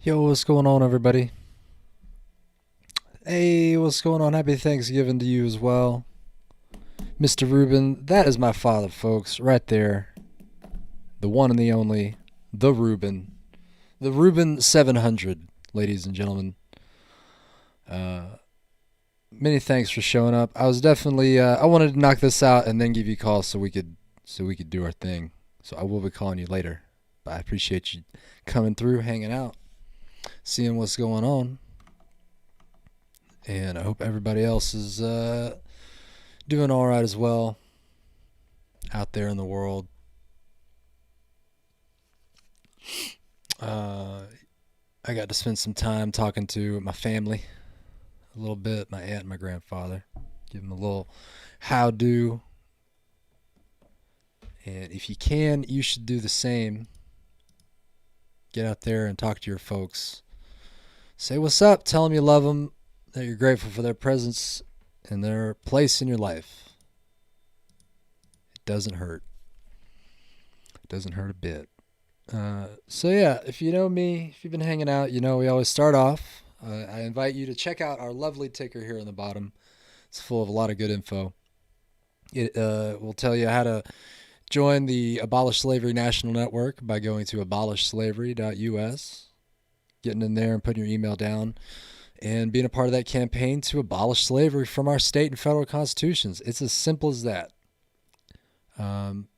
Yo, what's going on, everybody? Hey, what's going on? Happy Thanksgiving to you as well. Mr. Ruben, that is my father, folks, right there. The one and the only, the Ruben. The Ruben 700, ladies and gentlemen. Uh, Many thanks for showing up. I was definitely, I wanted to knock this out and then give you a call so we could do our thing. So I will be calling you later. But I appreciate you coming through, hanging out, seeing what's going on. And I hope everybody else is doing all right as well out there in the world. Uh, I got to spend some time talking to my family a little bit, my aunt and my grandfather. Give them a little how do. And if you can, you should do the same. Get out there and talk to your folks. Say what's up. Tell them you love them, that you're grateful for their presence and their place in your life. It doesn't hurt. It doesn't hurt a bit. So yeah, if you know me, if you've been hanging out, you know we always start off. I invite you to check out our lovely ticker here on the bottom. It's full of a lot of good info. It will tell you how to join the Abolish Slavery National Network by going to abolishslavery.us, getting in there and putting your email down, and being a part of that campaign to abolish slavery from our state and federal constitutions. It's as simple as that.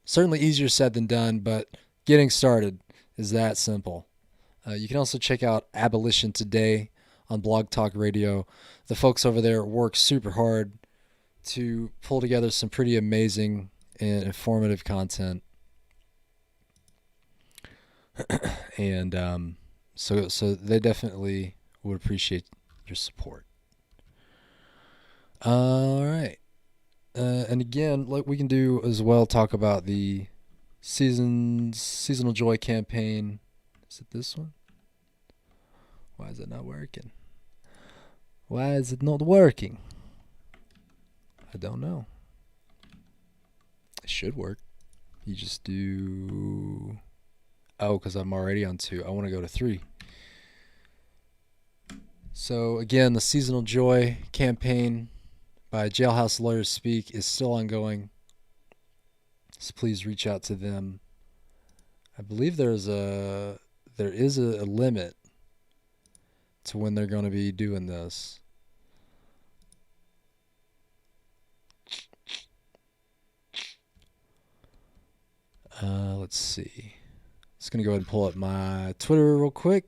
Certainly easier said than done, but getting started is that simple. You can also check out Abolition Today on Blog Talk Radio. The folks over there work super hard to pull together some pretty amazing and informative content. And so they definitely would appreciate your support. All right. And again, like we can do as well, talk about the seasonal joy campaign. Is it this one? Why is it not working? Why is it not working? I don't know. It should work. You just do. Oh, because I'm already on 2. I want to go to 3. So again, the Seasonal Joy campaign by Jailhouse Lawyers Speak is still ongoing. So please reach out to them. I believe there is a limit to when they're going to be doing this. Let's see. Just going to go ahead and pull up my Twitter real quick.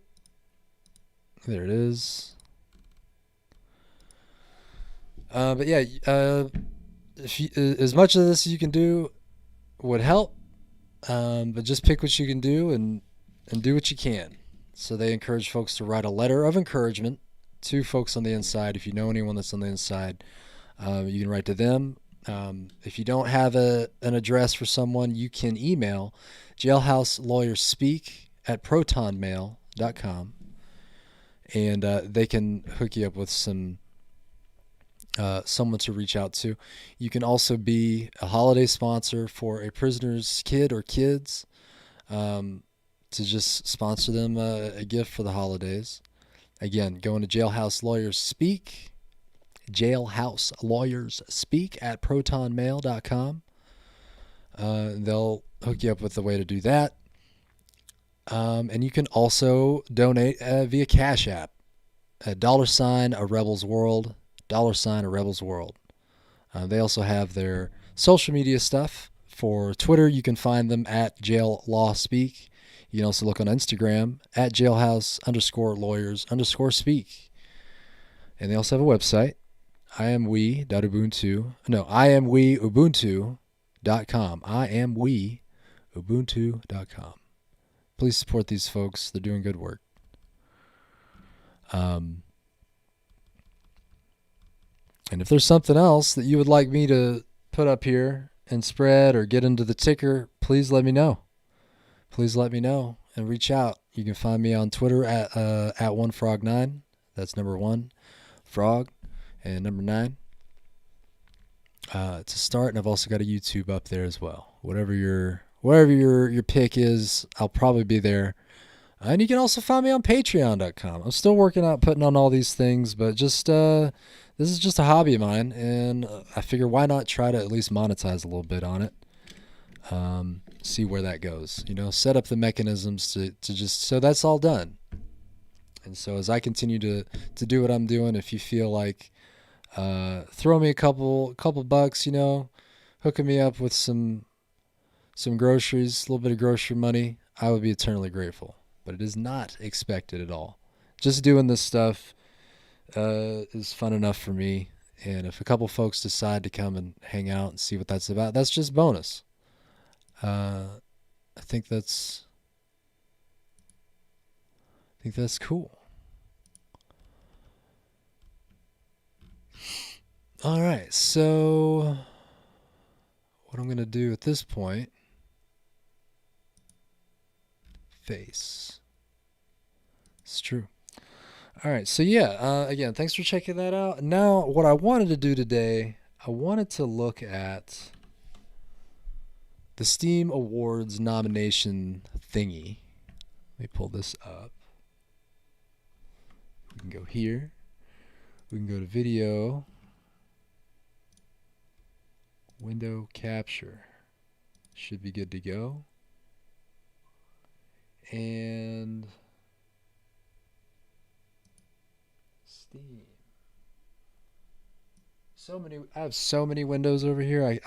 There it is. But yeah, if you, as much of this as you can do would help. But just pick what you can do and do what you can. So they encourage folks to write a letter of encouragement to folks on the inside. If you know anyone that's on the inside, you can write to them. If you don't have an address for someone, you can email jailhouselawyerspeak@protonmail.com, and they can hook you up with someone to reach out to. You can also be a holiday sponsor for a prisoner's kid or kids, to just sponsor them a gift for the holidays. Again, going to Jailhouse Lawyers Speak, jailhouselawyerspeak@protonmail.com. They'll hook you up with the way to do that. And you can also donate via Cash App, $, a Rebels World, $, a Rebels World. They also have their social media stuff. For Twitter, you can find them at Jail Law Speak. You can also look on Instagram at jailhouse_lawyers_speak. And they also have a website, iamweubuntu.com. iamweubuntu.com. Please support these folks. They're doing good work. And if there's something else that you would like me to put up here and spread or get into the ticker, please let me know. Please let me know and reach out. You can find me on Twitter at OneFrog9. That's number 1, frog, and number 9. To start, and I've also got a YouTube up there as well. Whatever your pick is, I'll probably be there. And you can also find me on patreon.com. I'm still working out putting on all these things, but just this is just a hobby of mine, and I figure why not try to at least monetize a little bit on it. See where that goes. Set up the mechanisms to just so that's all done. And so as I continue to do what I'm doing, if you feel like throw me a couple bucks, hooking me up with some groceries, a little bit of grocery money, I would be eternally grateful. But it is not expected at all. Just doing this stuff is fun enough for me. And if a couple folks decide to come and hang out and see what that's about, that's just bonus. I think that's cool. All right, so what I'm going to do at this point, face. It's true. All right, so yeah, again, thanks for checking that out. Now, what I wanted to do today, I wanted to look at the Steam Awards nomination thingy. Let me pull this up. We can go here. We can go to video. Window capture. Should be good to go. And Steam. I have so many windows over here. I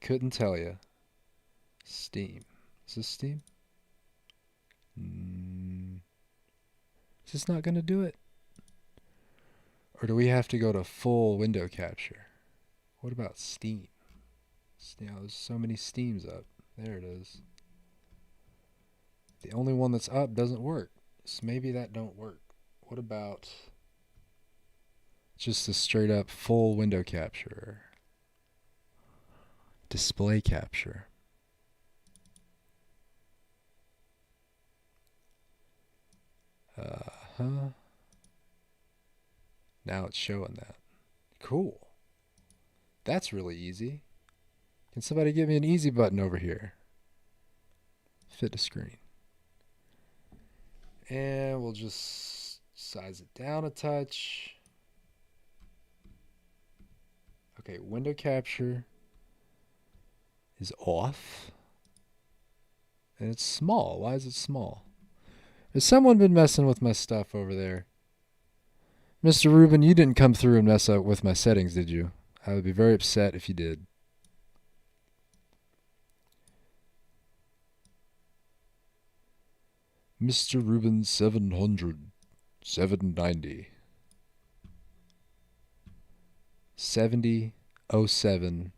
couldn't tell you. Steam. Is this Steam? Is this not going to do it? Or do we have to go to full window capture? What about Steam? There's so many Steams up. There it is. The only one that's up doesn't work. So maybe that don't work. What about just a straight up full window capture? Display capture. Now it's showing that. Cool. That's really easy. Can somebody give me an easy button over here? Fit to screen. And we'll just size it down a touch. Okay, window capture is off. And it's small. Why is it small? Has someone been messing with my stuff over there? Mr. Rubin, you didn't come through and mess up with my settings, did you? I would be very upset if you did. Mr. Rubin 700, 790, 70, 07,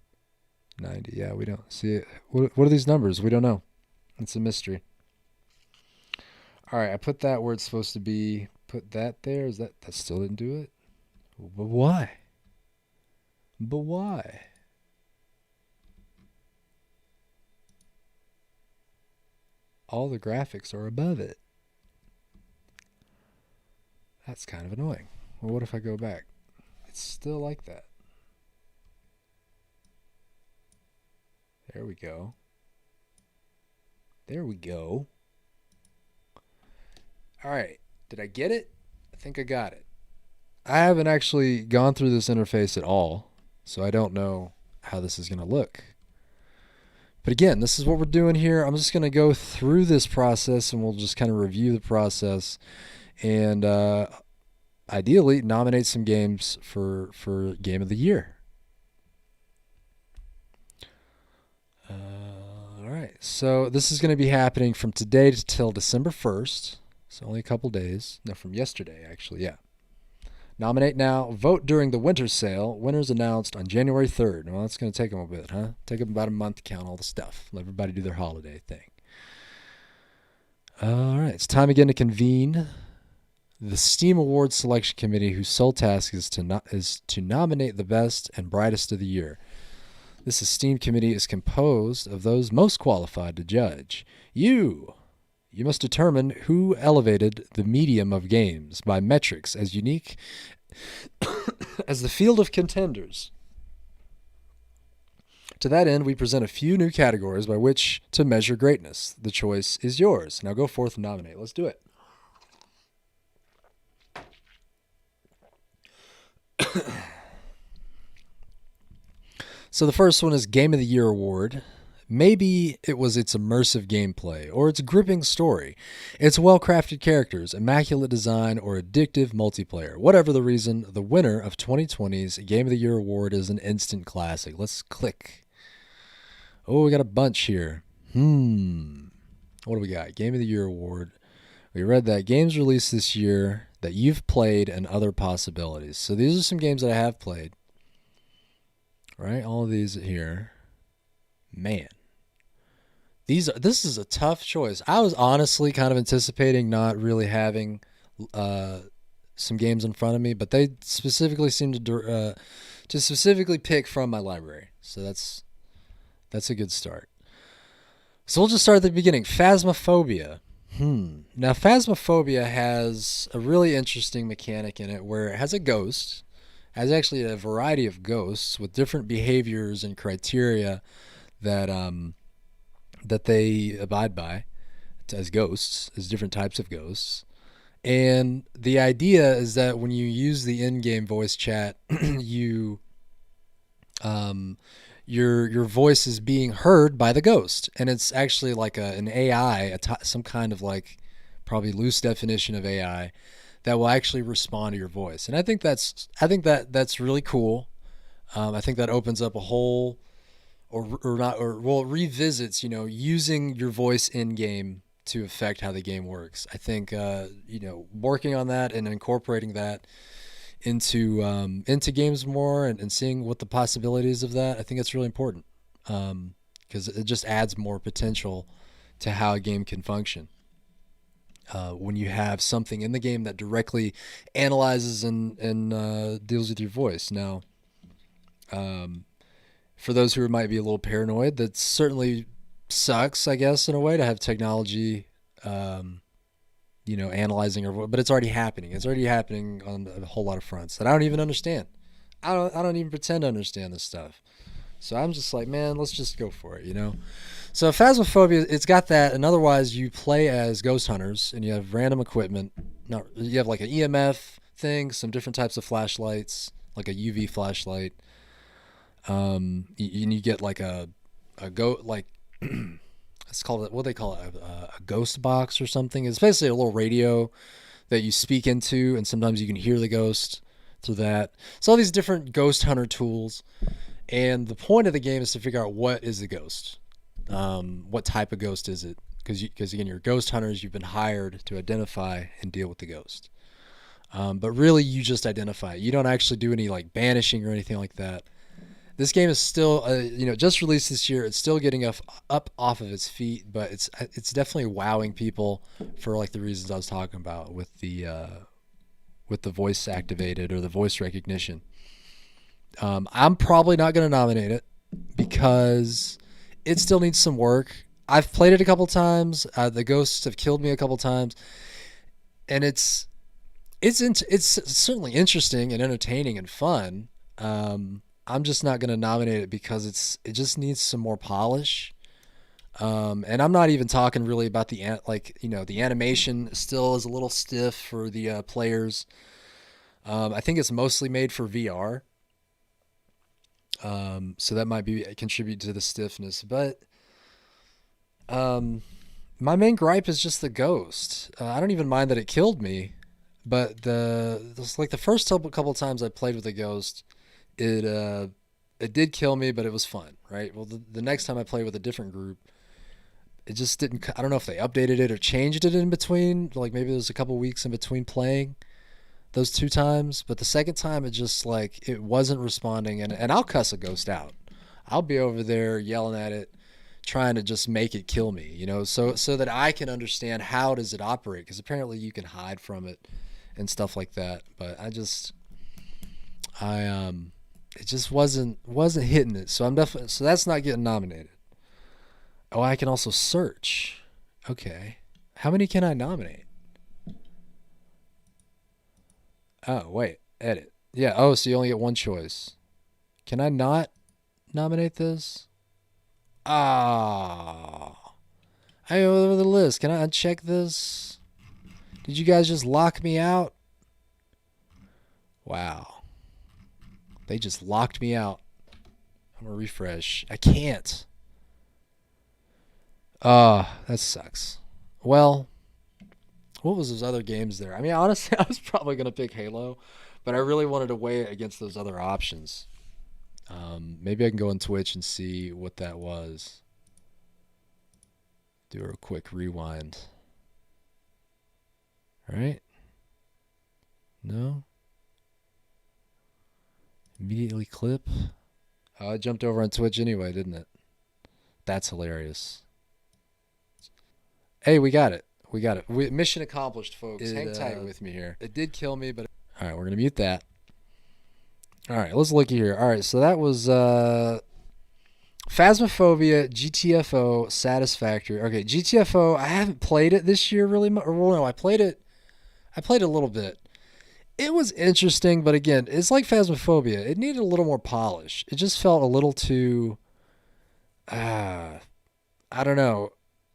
90. Yeah, we don't see it. What are these numbers? We don't know. It's a mystery. All right, I put that where it's supposed to be. Put that there. That still didn't do it? But why? But why? All the graphics are above it. That's kind of annoying. Well, what if I go back? It's still like that. There we go. There we go. All right. Did I get it? I think I got it. I haven't actually gone through this interface at all, so I don't know how this is going to look. But again, this is what we're doing here. I'm just going to go through this process, and we'll just kind of review the process and ideally nominate some games for Game of the Year. All right. So this is going to be happening from today till December 1st. So only a couple days. No, from yesterday, actually. Yeah. Nominate now. Vote during the winter sale. Winners announced on January 3rd. Well, that's going to take them a bit, huh? Take them about a month to count all the stuff. Let everybody do their holiday thing. All right. It's time again to convene the Steam Awards Selection Committee, whose sole task is to nominate the best and brightest of the year. This esteemed committee is composed of those most qualified to judge. You must determine who elevated the medium of games by metrics as unique as the field of contenders. To that end, we present a few new categories by which to measure greatness. The choice is yours. Now go forth and nominate. Let's do it. So the first one is Game of the Year award. Maybe it was its immersive gameplay, or its gripping story, its well-crafted characters, immaculate design, or addictive multiplayer. Whatever the reason, the winner of 2020's Game of the Year award is an instant classic. Let's click. Oh, we got a bunch here. What do we got? Game of the Year award. We read that games released this year that you've played and other possibilities. So these are some games that I have played. Right? All of these here. Man. This is a tough choice. I was honestly kind of anticipating not really having some games in front of me, but they specifically seem to specifically pick from my library. So that's a good start. So we'll just start at the beginning. Phasmophobia. Now, Phasmophobia has a really interesting mechanic in it where it has a ghost. It has actually a variety of ghosts with different behaviors and criteria that that they abide by as ghosts, as different types of ghosts. And the idea is that when you use the in-game voice chat, you your voice is being heard by the ghost, and it's actually like an AI, some kind of like probably loose definition of AI that will actually respond to your voice. And I think that's really cool. I think that opens up a whole it revisits, using your voice in game to affect how the game works. I think working on that and incorporating that into games more and seeing what the possibilities of that, I think it's really important, because it just adds more potential to how a game can function. When you have something in the game that directly analyzes and deals with your voice. Now, for those who might be a little paranoid, that certainly sucks, I guess, in a way, to have technology, analyzing our voice. But it's already happening. It's already happening on a whole lot of fronts that I don't even understand. I don't even pretend to understand this stuff. So I'm just like, man, let's just go for it, So Phasmophobia, it's got that, and otherwise you play as ghost hunters, and you have random equipment. You have like an EMF thing, some different types of flashlights, like a UV flashlight. You get like it's called, what do they call it, a ghost box or something. It's basically a little radio that you speak into, and sometimes you can hear the ghost through that. So all these different ghost hunter tools, and the point of the game is to figure out what is the ghost, what type of ghost is it, because again, you're ghost hunters, you've been hired to identify and deal with the ghost, but really you just identify it. You don't actually do any like banishing or anything like that. This game is still, just released this year. It's still getting up off of its feet, but it's definitely wowing people for like the reasons I was talking about with the voice activated or the voice recognition. I'm probably not going to nominate it because it still needs some work. I've played it a couple times. The ghosts have killed me a couple times, and it's certainly interesting and entertaining and fun. I'm just not going to nominate it because it just needs some more polish. And I'm not even talking really about the animation still is a little stiff for the players. I think it's mostly made for VR. So that might contribute to the stiffness, but my main gripe is just the ghost. I don't even mind that it killed me, but the first couple of times I played with the ghost, it did kill me, but it was fun, right? Well, the next time I played with a different group, it just didn't. I don't know if they updated it or changed it in between. Like maybe there was a couple weeks in between playing those two times, but the second time it wasn't responding, and I'll cuss a ghost out. I'll be over there yelling at it, trying to just make it kill me, so that I can understand how does it operate, because apparently you can hide from it and stuff like that. But it just wasn't hitting it. So that's not getting nominated. Oh, I can also search. Okay. How many can I nominate? Oh, wait. Edit. Yeah. Oh, so you only get one choice. Can I not nominate this? Ah, I over the list. Can I uncheck this? Did you guys just lock me out? Wow. They just locked me out. I'm gonna refresh. I can't. That sucks. Well, what was those other games there? I mean, honestly, I was probably gonna pick Halo, but I really wanted to weigh it against those other options. Maybe I can go on Twitch and see what that was. Do a quick rewind. All right. No. Immediately clip. Oh, I jumped over on Twitch anyway, didn't it? That's hilarious. Hey, we got it. We got it. Mission accomplished, folks. Hang tight with me here. It did kill me, but all right, we're gonna mute that. All right, let's look here. All right, so that was Phasmophobia, GTFO, Satisfactory. Okay, GTFO. I haven't played it this year really much. Well, no, I played it. I played it a little bit. It was interesting, but again, it's like Phasmophobia. It needed a little more polish. It just felt a little too. I don't know.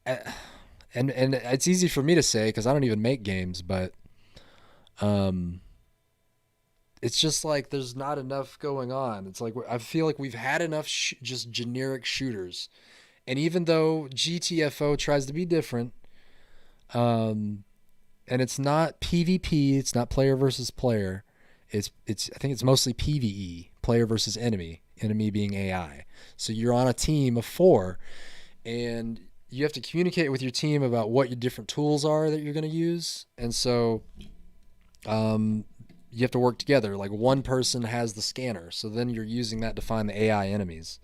And it's easy for me to say because I don't even make games, but um, it's just like there's not enough going on. It's like I feel like we've had enough just generic shooters, and even though GTFO tries to be different, um, and it's not PvP, it's not player versus player. It's I think it's mostly PvE, player versus enemy, enemy being AI. So you're on a team of 4, and you have to communicate with your team about what your different tools are that you're going to use, and so you have to work together. Like one person has the scanner, so then you're using that to find the AI enemies.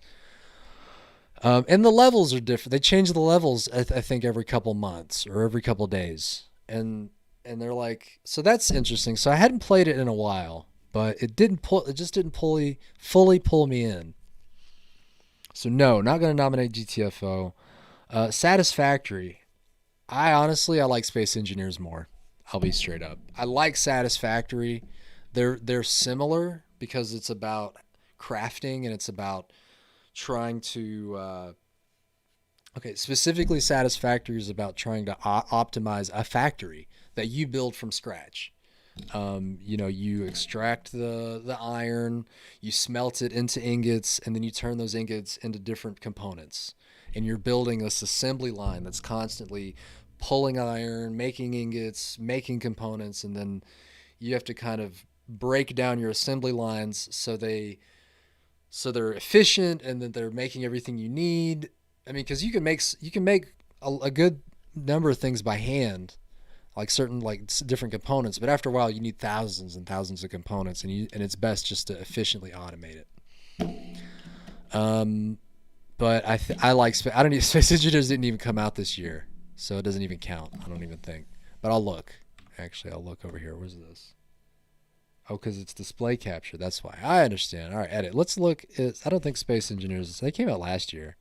And the levels are different. They change the levels, I think, every couple months or every couple days, and they're like, so that's interesting. So I hadn't played it in a while, but it just didn't fully pull me in. So no, not going to nominate GTFO. Satisfactory. I like Space Engineers more. I'll be straight up. I like Satisfactory. They're similar because it's about crafting and it's about trying to specifically Satisfactory is about trying to optimize a factory that you build from scratch. You extract the iron, you smelt it into ingots, and then you turn those ingots into different components. And you're building this assembly line that's constantly pulling iron, making ingots, making components, and then you have to kind of break down your assembly lines so they're efficient and that they're making everything you need. I mean, because you can make a good number of things by hand, like certain like different components, but after a while you need thousands and thousands of components, and it's best just to efficiently automate it. But I like I don't even Space Engineers didn't even come out this year, so it doesn't even count. I don't even think. But I'll look. Actually, I'll look over here. Where's this? Oh, because it's display capture. That's why. I understand. All right, edit. Let's look. I don't think Space Engineers. They came out last year.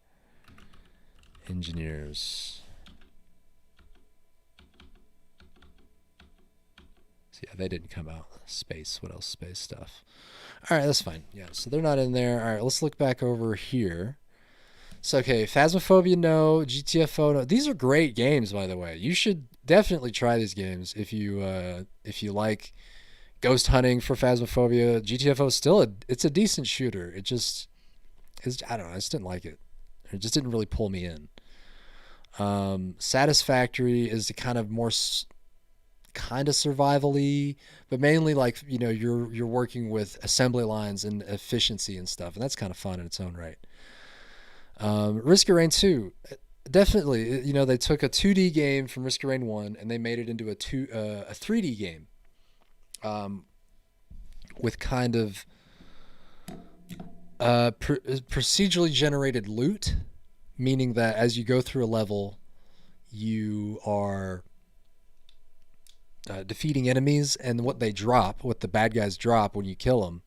Engineers. So yeah, they didn't come out. Space. What else? Space stuff. All right, that's fine. Yeah, so they're not in there. All right, let's look back over here. So okay, Phasmophobia, no. GTFO, no. These are great games, by the way. You should definitely try these games if you like ghost hunting for Phasmophobia. GTFO is still it's a decent shooter. It just is. I don't know. I just didn't like it. It just didn't really pull me in. Satisfactory is the kind of more kind of survival-y, but mainly like you're working with assembly lines and efficiency and stuff, and that's kind of fun in its own right. Risk of Rain 2, definitely. They took a 2D game from Risk of Rain 1 and they made it into a 3D game, with kind of procedurally generated loot, meaning that as you go through a level, you are defeating enemies, and what the bad guys drop when you kill them,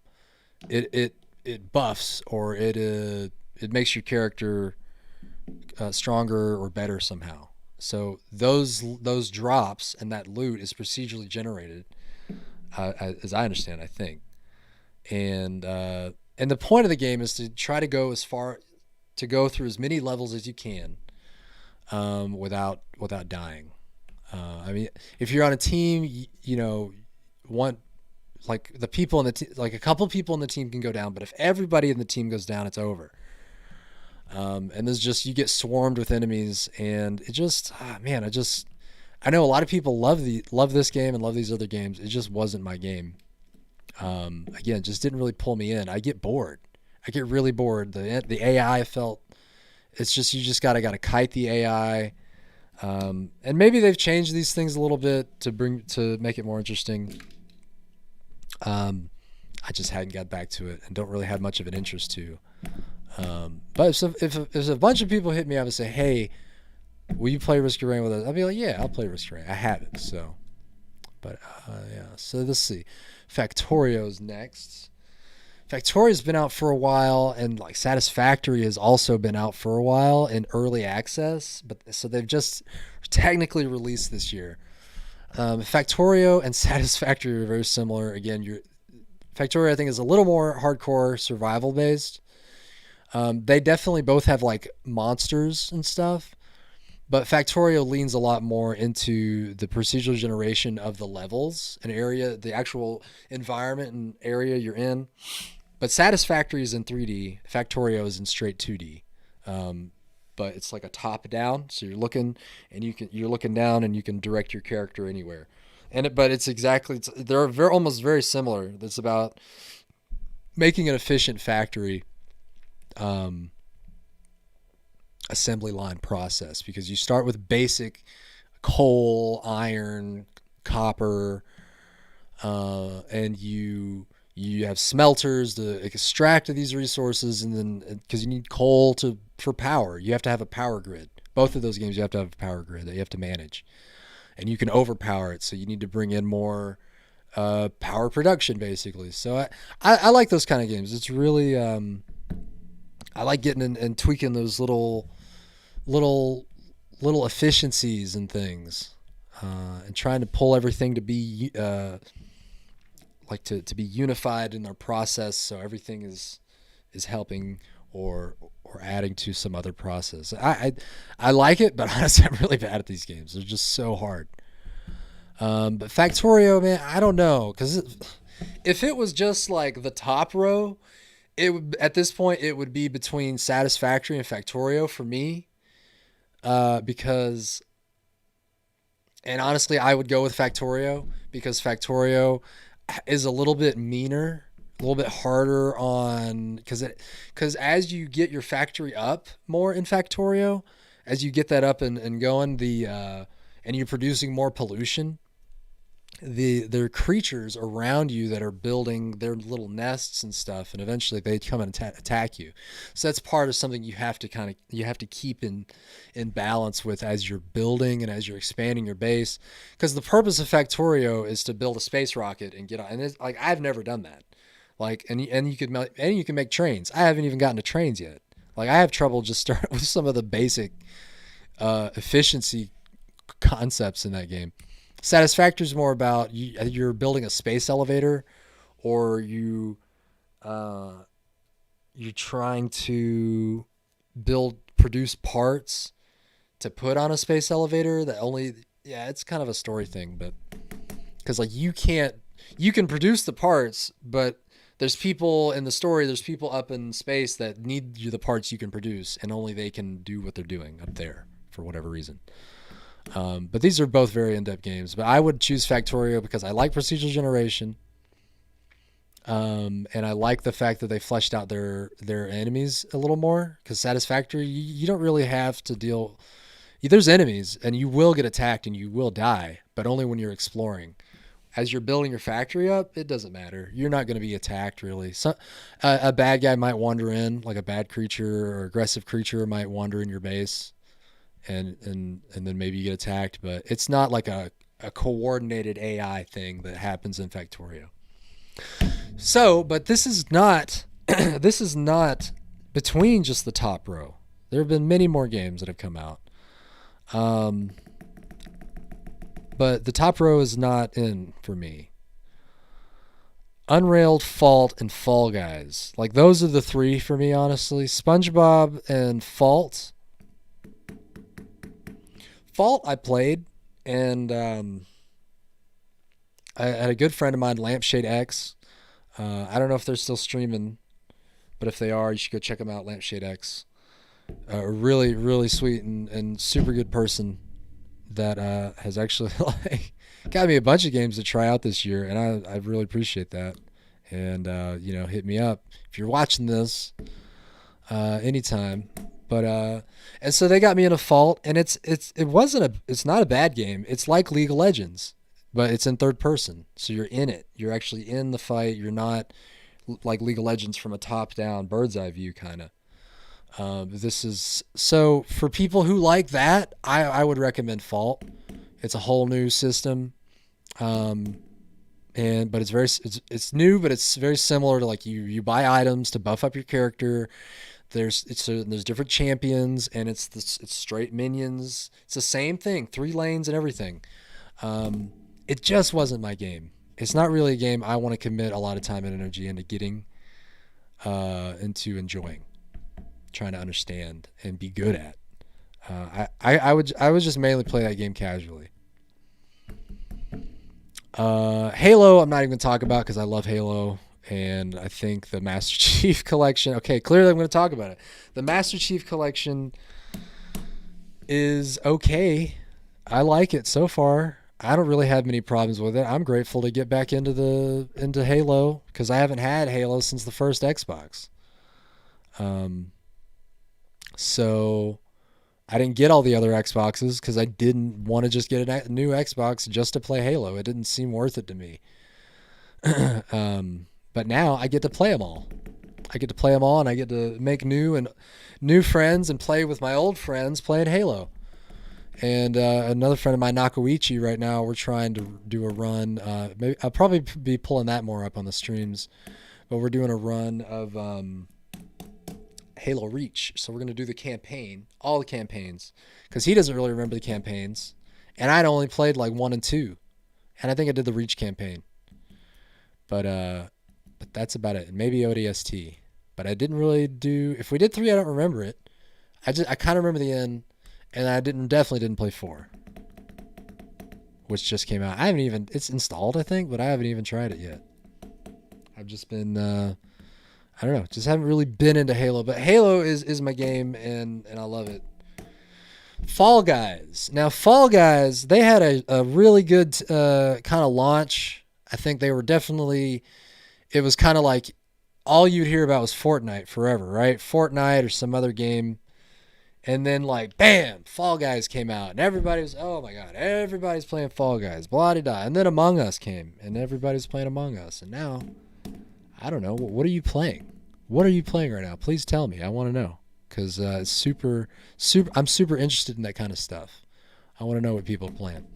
it buffs, or it makes your character stronger or better somehow. So those drops and that loot is procedurally generated, as I understand, I think, and the point of the game is to try to go as far to go through as many levels as you can without dying. I mean, if you're on a team, want like the people in the like a couple people in the team can go down, but if everybody in the team goes down, it's over. And there's just you get swarmed with enemies, and it just I know a lot of people love this game and love these other games. It just wasn't my game. Again, just didn't really pull me in. I get bored. I get really bored. The AI felt it's just you just gotta kite the AI. And maybe they've changed these things a little bit to make it more interesting. I just hadn't got back to it and don't really have much of an interest to. But if a bunch of people hit me up and say, "Hey, will you play Risk of Rain with us?" I'll be like, "Yeah, I'll play Risk of Rain. I have it." So, but yeah. So let's see. Factorio's next. Factorio's been out for a while, and like Satisfactory has also been out for a while in early access. But so they've just technically released this year. Factorio and Satisfactory are very similar. Again, Factorio I think is a little more hardcore survival based. They definitely both have like monsters and stuff, but Factorio leans a lot more into the procedural generation of the levels and area, the actual environment and area you're in. But Satisfactory is in 3D. Factorio is in straight 2D. But it's like a top down, so you're looking down and you can direct your character anywhere. They're almost very similar. It's about making an efficient factory assembly line process, because you start with basic coal, iron, copper, and you have smelters to extract these resources, and then because you need coal for power, you have to have a power grid. Both of those games you have to have a power grid that you have to manage, and you can overpower it, so you need to bring in more power production basically. So I like those kind of games. It's really I like getting in and tweaking those little efficiencies and things, and trying to pull everything to be to be unified in their process, so everything is helping or adding to some other process. I like it, but honestly, I'm really bad at these games. They're just so hard. But Factorio, man, I don't know, because if it was just like the top row, at this point it would be between Satisfactory and Factorio for me, because, and honestly, I would go with Factorio because Factorio is a little bit meaner, a little bit harder on, because as you get your factory up more in Factorio, as you get that up and going, and you're producing more pollution, there are creatures around you that are building their little nests and stuff, and eventually they come and attack you. So that's part of something you have to keep in balance with as you're building and as you're expanding your base, because the purpose of Factorio is to build a space rocket and get on. And it's, like, I've never done that. Like, and you can make trains. I haven't even gotten to trains yet. Like, I have trouble just starting with some of the basic efficiency concepts in that game. Satisfactory is more about you're building a space elevator, or you're trying to produce parts to put on a space elevator it's kind of a story thing, but because like you can produce the parts, but there's people in the story, there's people up in space that need the parts you can produce, and only they can do what they're doing up there for whatever reason. But these are both very in-depth games. But I would choose Factorio because I like procedural generation, and I like the fact that they fleshed out their enemies a little more. Because Satisfactory, you don't really have to deal. There's enemies, and you will get attacked and you will die, but only when you're exploring. As you're building your factory up, it doesn't matter. You're not going to be attacked, really. A bad guy might wander in, like a bad creature or aggressive creature might wander in your base, and then maybe you get attacked, but it's not like a coordinated AI thing that happens in Factorio. So, but this is not between just the top row. There have been many more games that have come out. But the top row is not in for me. Unrailed, Fault, and Fall Guys. Like, those are the three for me, honestly. SpongeBob and Fault. Fault I played, and I had a good friend of mine, Lampshade X. I don't know if they're still streaming, but if they are, you should go check them out, Lampshade X. A really, really sweet and super good person that has actually like got me a bunch of games to try out this year, and I really appreciate that. And hit me up if you're watching this anytime. But and so they got me in a Fault, and it's not a bad game. It's like League of Legends, but it's in third person, so you're in it. You're actually in the fight. You're not like League of Legends from a top down bird's eye view kind of. This is so for people who like that. I would recommend Fault. It's a whole new system, but it's new, but it's very similar to like you buy items to buff up your character. There's different champions, and it's straight minions. It's the same thing, 3 lanes and everything. It just wasn't my game. It's not really a game I want to commit a lot of time and energy into getting into enjoying, trying to understand and be good at. I would just mainly play that game casually. Halo, I'm not even going to talk about because I love Halo, and I think the Master Chief Collection. Okay, clearly I'm going to talk about it. The Master Chief Collection is okay. I like it so far. I don't really have many problems with it. I'm grateful to get back into Halo because I haven't had Halo since the first Xbox. So I didn't get all the other Xboxes because I didn't want to just get a new Xbox just to play Halo. It didn't seem worth it to me. But now I get to play them all. I get to play them all, and I get to make new friends and play with my old friends playing Halo. And another friend of mine, Nakoichi, right now we're trying to do a run. Maybe I'll probably be pulling that more up on the streams, but we're doing a run of Halo Reach. So we're going to do the campaign, all the campaigns, because he doesn't really remember the campaigns, and I'd only played like 1 and 2, and I think I did the Reach campaign, but that's about it. And maybe ODST, but I didn't really do. If we did 3, I don't remember it. I kind of remember the end. And I definitely didn't play 4, which just came out. It's installed, I think, but I haven't even tried it yet. I've just been, I don't know, just haven't really been into Halo. But Halo is my game, and I love it. Fall Guys. Now, Fall Guys, they had a really good kind of launch. I think they were definitely, it was kind of like all you'd hear about was Fortnite forever, right? Fortnite or some other game. And then, like, bam, Fall Guys came out. And everybody was, oh, my God, everybody's playing Fall Guys. Blah-de-da. And then Among Us came. And everybody's playing Among Us. And now, I don't know. What are you playing? What are you playing right now? Please tell me. I want to know. Because it's super, I'm super interested in that kind of stuff. I want to know what people are playing.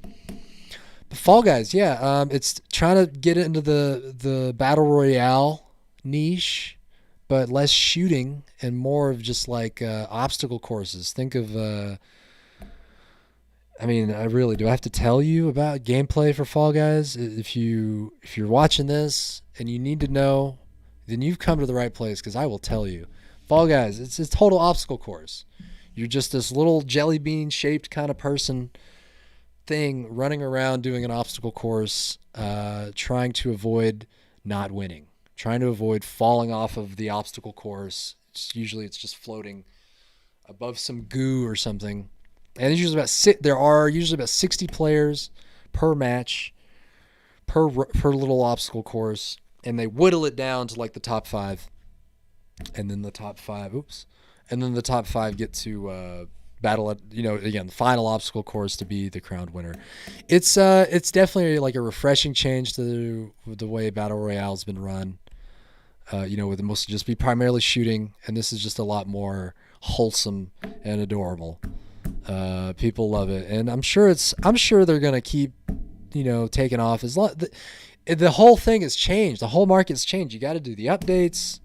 But Fall Guys, yeah. It's trying to get into the Battle Royale niche, but less shooting and more of just like obstacle courses. Think of, I do I have to tell you about gameplay for Fall Guys? If you're watching this and you need to know, then you've come to the right place because I will tell you. Fall Guys, it's a total obstacle course. You're just this little jelly bean shaped kind of person thing running around doing an obstacle course, trying to avoid not winning. Trying to avoid falling off of the obstacle course. It's just floating above some goo or something. And there are usually about 60 players per match, per little obstacle course, and they whittle it down to like the top 5. And then the top 5 get to battle at, again, the final obstacle course to be the crowned winner. It's definitely like a refreshing change to the way Battle Royale's been run. With it mostly just be primarily shooting, and this is just a lot more wholesome and adorable. People love it, and I'm sure they're gonna keep, taking off. The whole thing has changed. The whole market's changed. You got to do the updates.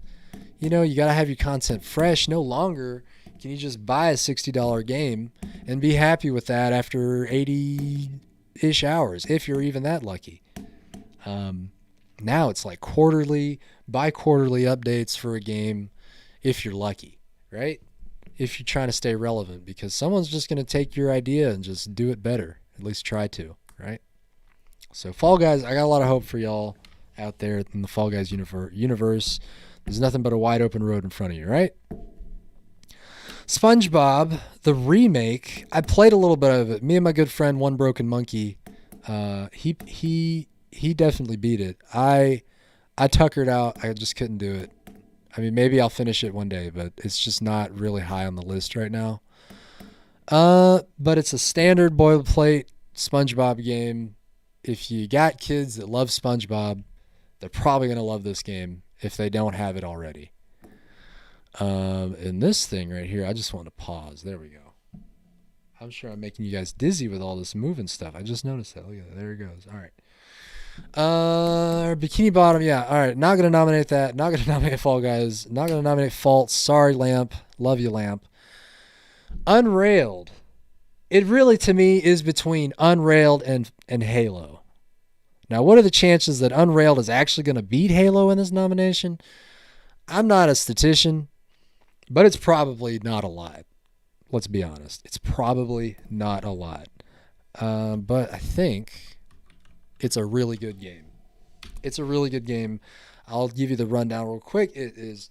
You got to have your content fresh. No longer can you just buy a $60 game and be happy with that after 80-ish hours, if you're even that lucky. Now it's like quarterly, bi-quarterly updates for a game if you're lucky, right? If you're trying to stay relevant, because someone's just going to take your idea and just do it better. At least try to, right? So Fall Guys, I got a lot of hope for y'all out there in the Fall Guys universe. There's nothing but a wide open road in front of you, right? SpongeBob, the remake, I played a little bit of it. Me and my good friend One Broken Monkey, he definitely beat it. I tuckered out. I just couldn't do it. I mean, maybe I'll finish it one day, but it's just not really high on the list right now. But it's a standard boilerplate SpongeBob game. If you got kids that love SpongeBob, they're probably going to love this game if they don't have it already. And this thing right here, I just want to pause. There we go. I'm sure I'm making you guys dizzy with all this moving stuff. I just noticed that. Look at that. There it goes. All right. Bikini Bottom. Yeah. All right. Not going to nominate that. Not going to nominate Fall Guys. Not going to nominate Fault. Sorry, Lamp. Love you, Lamp. Unrailed. It really, to me, is between Unrailed and Halo. Now, what are the chances that Unrailed is actually going to beat Halo in this nomination? I'm not a statistician, but it's probably not a lot. Let's be honest. It's probably not a lot. But I think it's a really good game. It's a really good game. I'll give you the rundown real quick. It is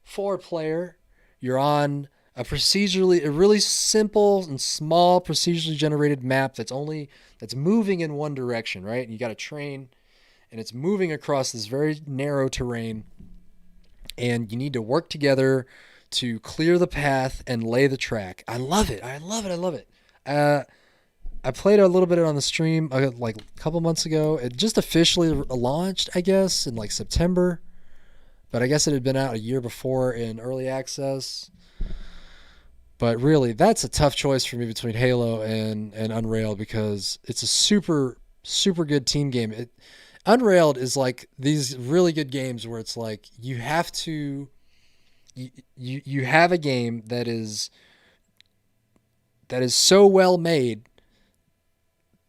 4-player. You're on a really simple and small procedurally generated map that's moving in one direction, right? And you got a train, and it's moving across this very narrow terrain, and you need to work together to clear the path and lay the track. I love it. I love it. I played a little bit on the stream like a couple months ago. It just officially launched, I guess, in like September, but I guess it had been out a year before in early access. But really, that's a tough choice for me between Halo and Unrailed, because it's a super, super good team game. Unrailed is like these really good games where it's like you have to, you have a game that is so well made.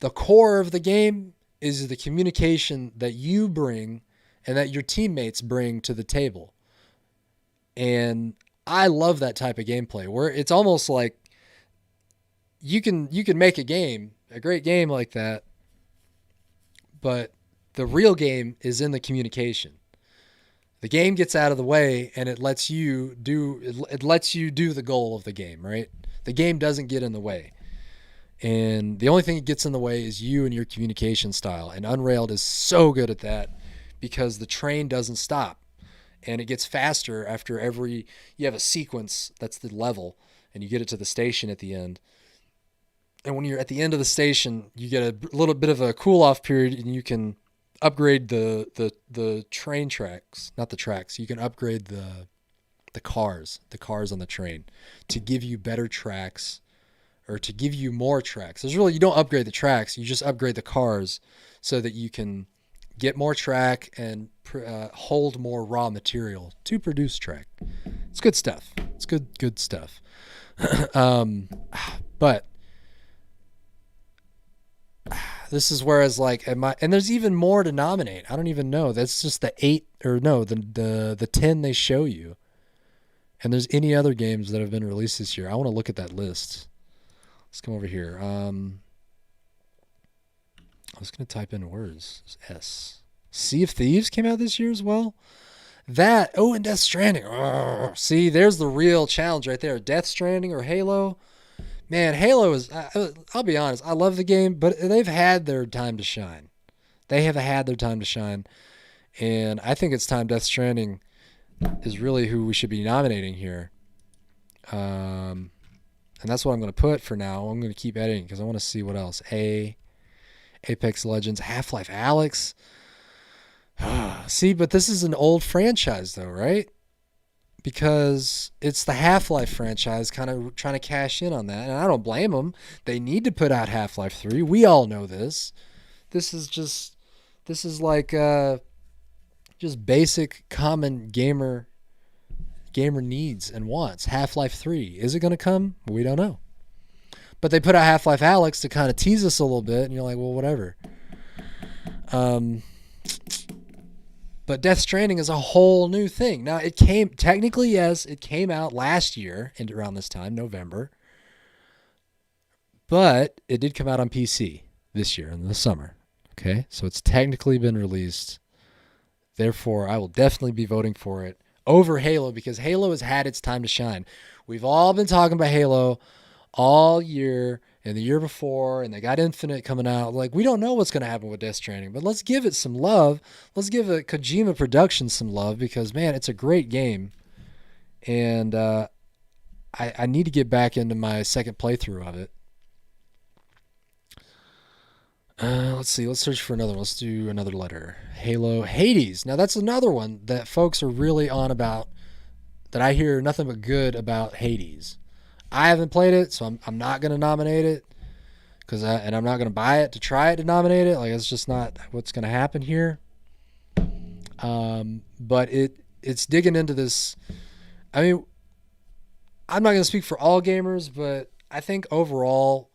The core of the game is the communication that you bring and that your teammates bring to the table. And I love that type of gameplay where it's almost like you can make a great game like that, but the real game is in the communication. The game gets out of the way and it lets you do the goal of the game, right? The game doesn't get in the way. And the only thing that gets in the way is you and your communication style. And Unrailed is so good at that because the train doesn't stop. And it gets faster after you have a sequence that's the level, and you get it to the station at the end. And when you're at the end of the station, you get a little bit of a cool off period, and you can upgrade the train tracks, not the tracks. You can upgrade the cars on the train to give you better tracks, or to give you more tracks. You don't upgrade the tracks, you just upgrade the cars so that you can get more track and hold more raw material to produce track. It's good stuff. It's good stuff. But this is whereas like, and there's even more to nominate. I don't even know. That's just the 10 they show you. And there's any other games that have been released this year. I want to look at that list. Let's come over here. I was going to type in words. S. Sea of Thieves came out this year as well. And Death Stranding. See, there's the real challenge right there. Death Stranding or Halo. Man, Halo is, I'll be honest, I love the game, but they've had their time to shine. They have had their time to shine. And I think it's time Death Stranding is really who we should be nominating here. And that's what I'm going to put for now. I'm going to keep editing because I want to see what else. Apex Legends, Half-Life Alyx. See, but this is an old franchise though, right? Because it's the Half-Life franchise kind of trying to cash in on that. And I don't blame them. They need to put out Half-Life 3. We all know this. This is like just basic common gamer needs and wants. Half-Life 3. Is it going to come? We don't know. But they put out Half-Life Alyx to kind of tease us a little bit, and you're like, well, whatever. But Death Stranding is a whole new thing. Now, it came, technically, yes, it came out last year and around this time, November. But it did come out on PC this year in the summer. Okay, so it's technically been released. Therefore, I will definitely be voting for it over Halo because Halo has had its time to shine. We've all been talking about Halo all year and the year before, and they got Infinite coming out. Like, we don't know what's going to happen with Death Stranding, but let's give it some love. Let's give it Kojima Productions some love because, man, it's a great game. And I need to get back into my second playthrough of it. Let's see. Let's search for another one. Let's do another letter. Halo. Hades. Now, that's another one that folks are really on about that I hear nothing but good about Hades. I haven't played it, so I'm not going to nominate it and I'm not going to buy it to try it to nominate it. Like, it's just not what's going to happen here. But it's digging into this. I mean, I'm not going to speak for all gamers, but I think overall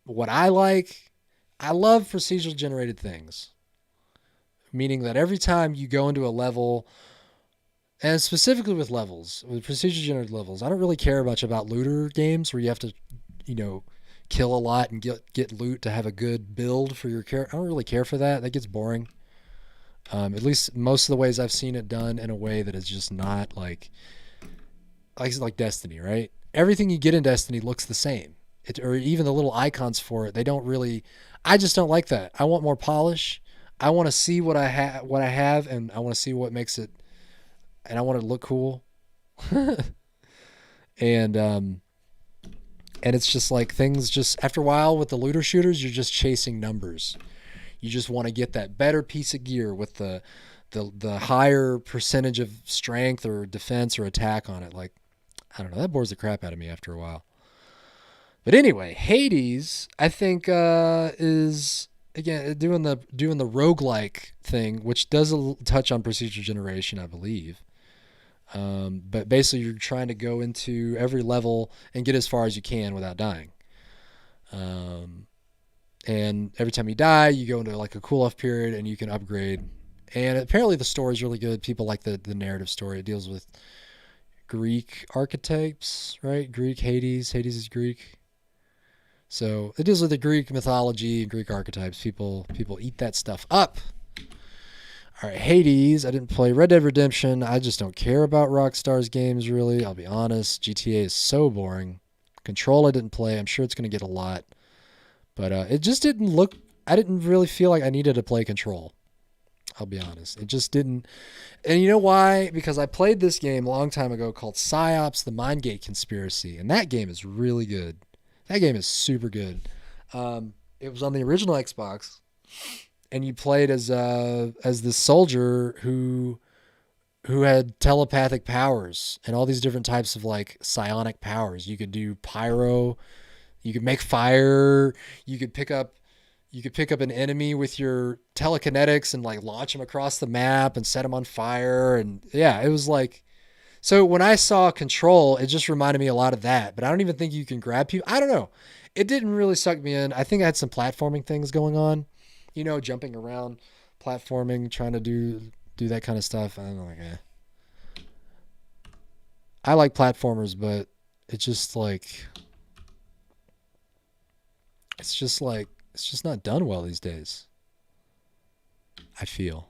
what I love procedural generated things, meaning that every time you go into a level, and specifically with procedural generated levels, I don't really care much about looter games where you have to, kill a lot and get loot to have a good build for your character. I don't really care for that. That gets boring. At least most of the ways I've seen it done in a way that is just not like Destiny, right? Everything you get in Destiny looks the same. Or even the little icons for it, they don't really. I just don't like that. I want more polish. I want to see what I have, and I want to see what makes it, and I want it to look cool. and it's just like things just after a while with the looter shooters, you're just chasing numbers. You just want to get that better piece of gear with the higher percentage of strength or defense or attack on it. Like, I don't know, that bores the crap out of me after a while. But anyway, Hades, I think, is again doing the roguelike thing, which does touch on procedural generation, I believe. But basically, you're trying to go into every level and get as far as you can without dying. And every time you die, you go into like a cool off period, and you can upgrade. And apparently, the story is really good. People like the narrative story. It deals with Greek archetypes, right? Hades is Greek. So it deals with the Greek mythology and Greek archetypes. People eat that stuff up. All right, Hades. I didn't play Red Dead Redemption. I just don't care about Rockstar's games, really. I'll be honest. GTA is so boring. Control I didn't play. I'm sure it's going to get a lot. But it just didn't look. I didn't really feel like I needed to play Control. I'll be honest. It just didn't. And you know why? Because I played this game a long time ago called PsyOps: The Mindgate Conspiracy. And that game is really good. That game is super good. It was on the original Xbox, and you played as this soldier who had telepathic powers and all these different types of like psionic powers. You could do pyro, you could make fire, you could pick up an enemy with your telekinetics and like launch them across the map and set them on fire. And yeah, it was like. So when I saw Control, it just reminded me a lot of that. But I don't even think you can grab people. I don't know. It didn't really suck me in. I think I had some platforming things going on. Jumping around, platforming, trying to do that kind of stuff. I don't know. I like platformers, but it's just not done well these days. I feel.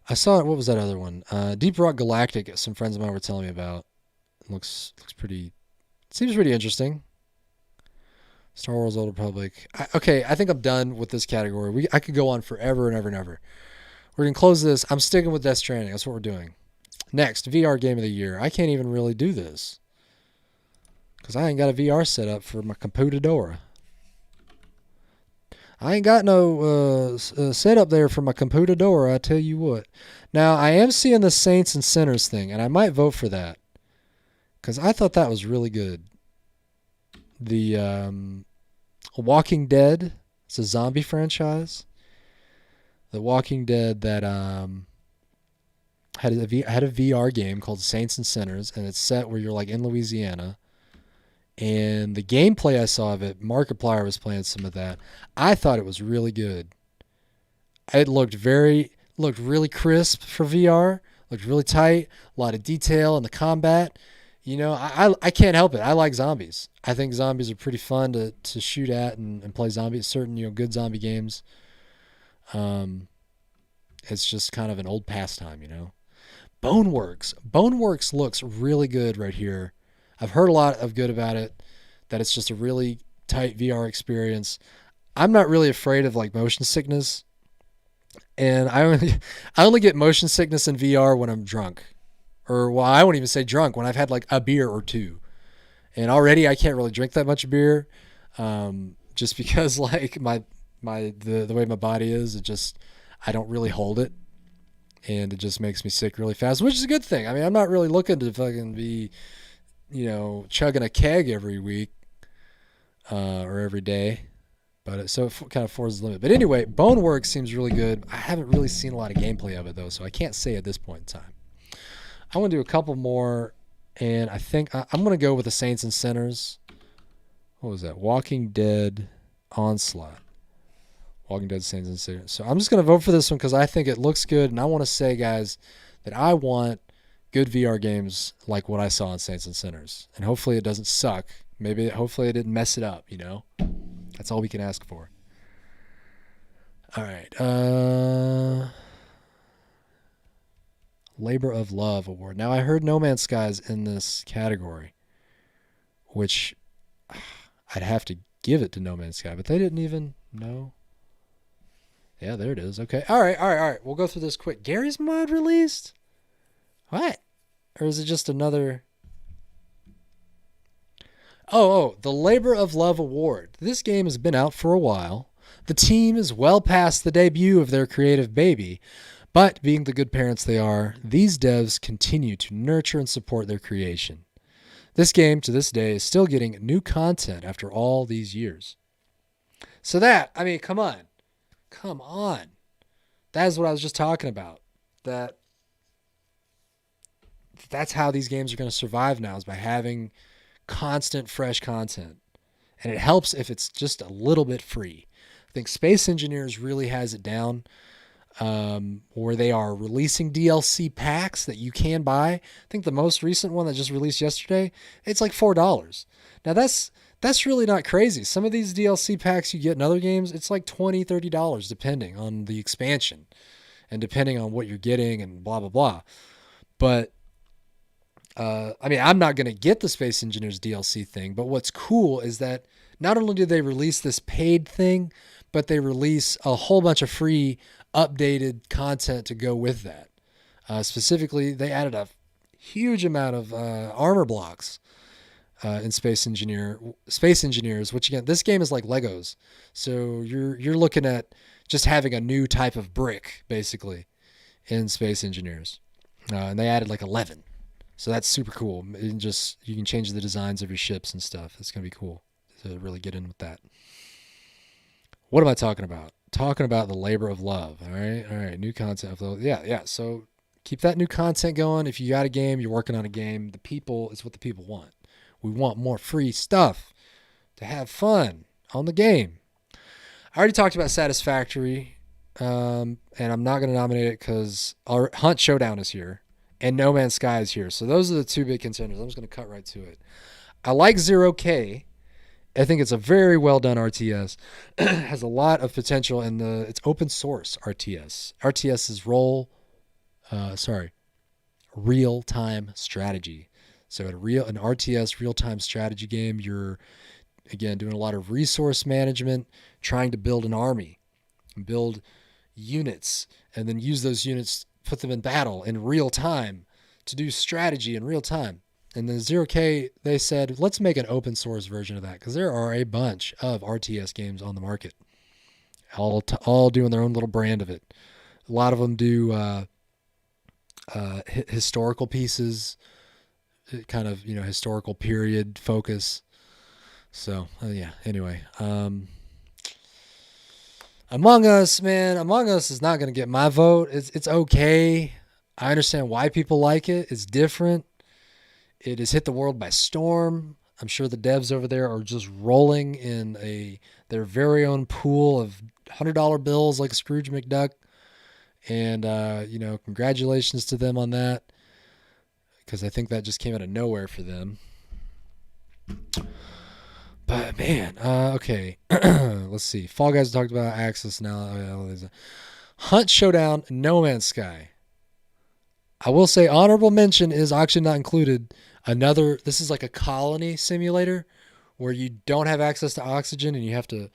I saw it. What was that other one? Deep Rock Galactic. Some friends of mine were telling me about. It looks pretty. Seems pretty interesting. Star Wars: Old Republic. I think I'm done with this category. I could go on forever and ever and ever. We're gonna close this. I'm sticking with Death Stranding. That's what we're doing. Next, VR Game of the Year. I can't even really do this because I ain't got a VR set up for my computadora. I ain't got no setup there for my computadora, I tell you what. Now, I am seeing the Saints and Sinners thing, and I might vote for that. Because I thought that was really good. The Walking Dead, it's a zombie franchise. The Walking Dead that had a VR game called Saints and Sinners, and it's set where you're like in Louisiana. And the gameplay I saw of it, Markiplier was playing some of that. I thought it was really good. It looked really crisp for VR. Looked really tight. A lot of detail in the combat. I can't help it. I like zombies. I think zombies are pretty fun to shoot at and play zombies. Certain good zombie games. Um, it's just kind of an old pastime. Boneworks looks really good right here. I've heard a lot of good about it. That it's just a really tight VR experience. I'm not really afraid of like motion sickness, and I only get motion sickness in VR when I'm drunk, or well, I won't even say drunk, when I've had like a beer or two, and already I can't really drink that much beer, just because like the way my body is, it just I don't really hold it, and it just makes me sick really fast, which is a good thing. I mean, I'm not really looking to fucking be chugging a keg every week or every day. But it kind of forces the limit. But anyway, Boneworks seems really good. I haven't really seen a lot of gameplay of it, though, so I can't say at this point in time. I want to do a couple more, and I think I'm going to go with the Saints and Sinners. What was that? Walking Dead Onslaught. Walking Dead Saints and Sinners. So I'm just going to vote for this one because I think it looks good, and I want to say, guys, that I want good VR games like what I saw in Saints and Sinners. And hopefully it doesn't suck. Hopefully it didn't mess it up, That's all we can ask for. All right. Labor of Love Award. Now, I heard No Man's Sky is in this category, which I'd have to give it to No Man's Sky, but they didn't even know. Yeah, there it is. Okay. All right. We'll go through this quick. Gary's Mod released? What? Or is it just another... Oh, the Labor of Love Award. This game has been out for a while. The team is well past the debut of their creative baby, but being the good parents they are, these devs continue to nurture and support their creation. This game, to this day, is still getting new content after all these years. So come on. Come on. That is what I was just talking about. That's how these games are going to survive now, is by having constant fresh content, and it helps if it's just a little bit free. I think Space Engineers really has it down, where they are releasing DLC packs that you can buy. I think the most recent one that just released yesterday, it's like $4. Now that's really not crazy. Some of these DLC packs you get in other games, it's like $20, $30 depending on the expansion and depending on what you're getting and blah blah blah. But I'm not going to get the Space Engineers DLC thing, but what's cool is that not only do they release this paid thing, but they release a whole bunch of free updated content to go with that. Specifically, they added a huge amount of armor blocks in Space Engineers, which again, this game is like Legos. So you're looking at just having a new type of brick, basically, in Space Engineers. And they added like 11. So that's super cool. You can change the designs of your ships and stuff. It's going to be cool to really get in with that. What am I talking about? Talking about the Labor of Love. All right. New content. Yeah. So keep that new content going. If you got a game, you're working on a game, it's what the people want. We want more free stuff to have fun on the game. I already talked about Satisfactory, and I'm not going to nominate it because our Hunt Showdown is here. And No Man's Sky is here. So those are the two big contenders. I'm just going to cut right to it. I like 0K. I think it's a very well done RTS. It has a lot of potential in it's open source RTS. RTS is real-time strategy. So an RTS real-time strategy game, you're, again, doing a lot of resource management, trying to build an army, build units, and then use those units, put them in battle in real time to do strategy in real time. And then 0K, they said, let's make an open source version of that, because there are a bunch of RTS games on the market, all doing their own little brand of it. A lot of them do historical pieces, kind of, historical period focus. So, anyway. Among Us, man. Among Us is not going to get my vote. It's okay. I understand why people like it. It's different. It has hit the world by storm. I'm sure the devs over there are just rolling in their very own pool of $100 bills like Scrooge McDuck. And, congratulations to them on that, because I think that just came out of nowhere for them. But, man, okay. Let's see. Fall Guys talked about Axis now. Hunt Showdown, No Man's Sky. I will say honorable mention is actually not included. This is like a colony simulator where you don't have access to oxygen and you have to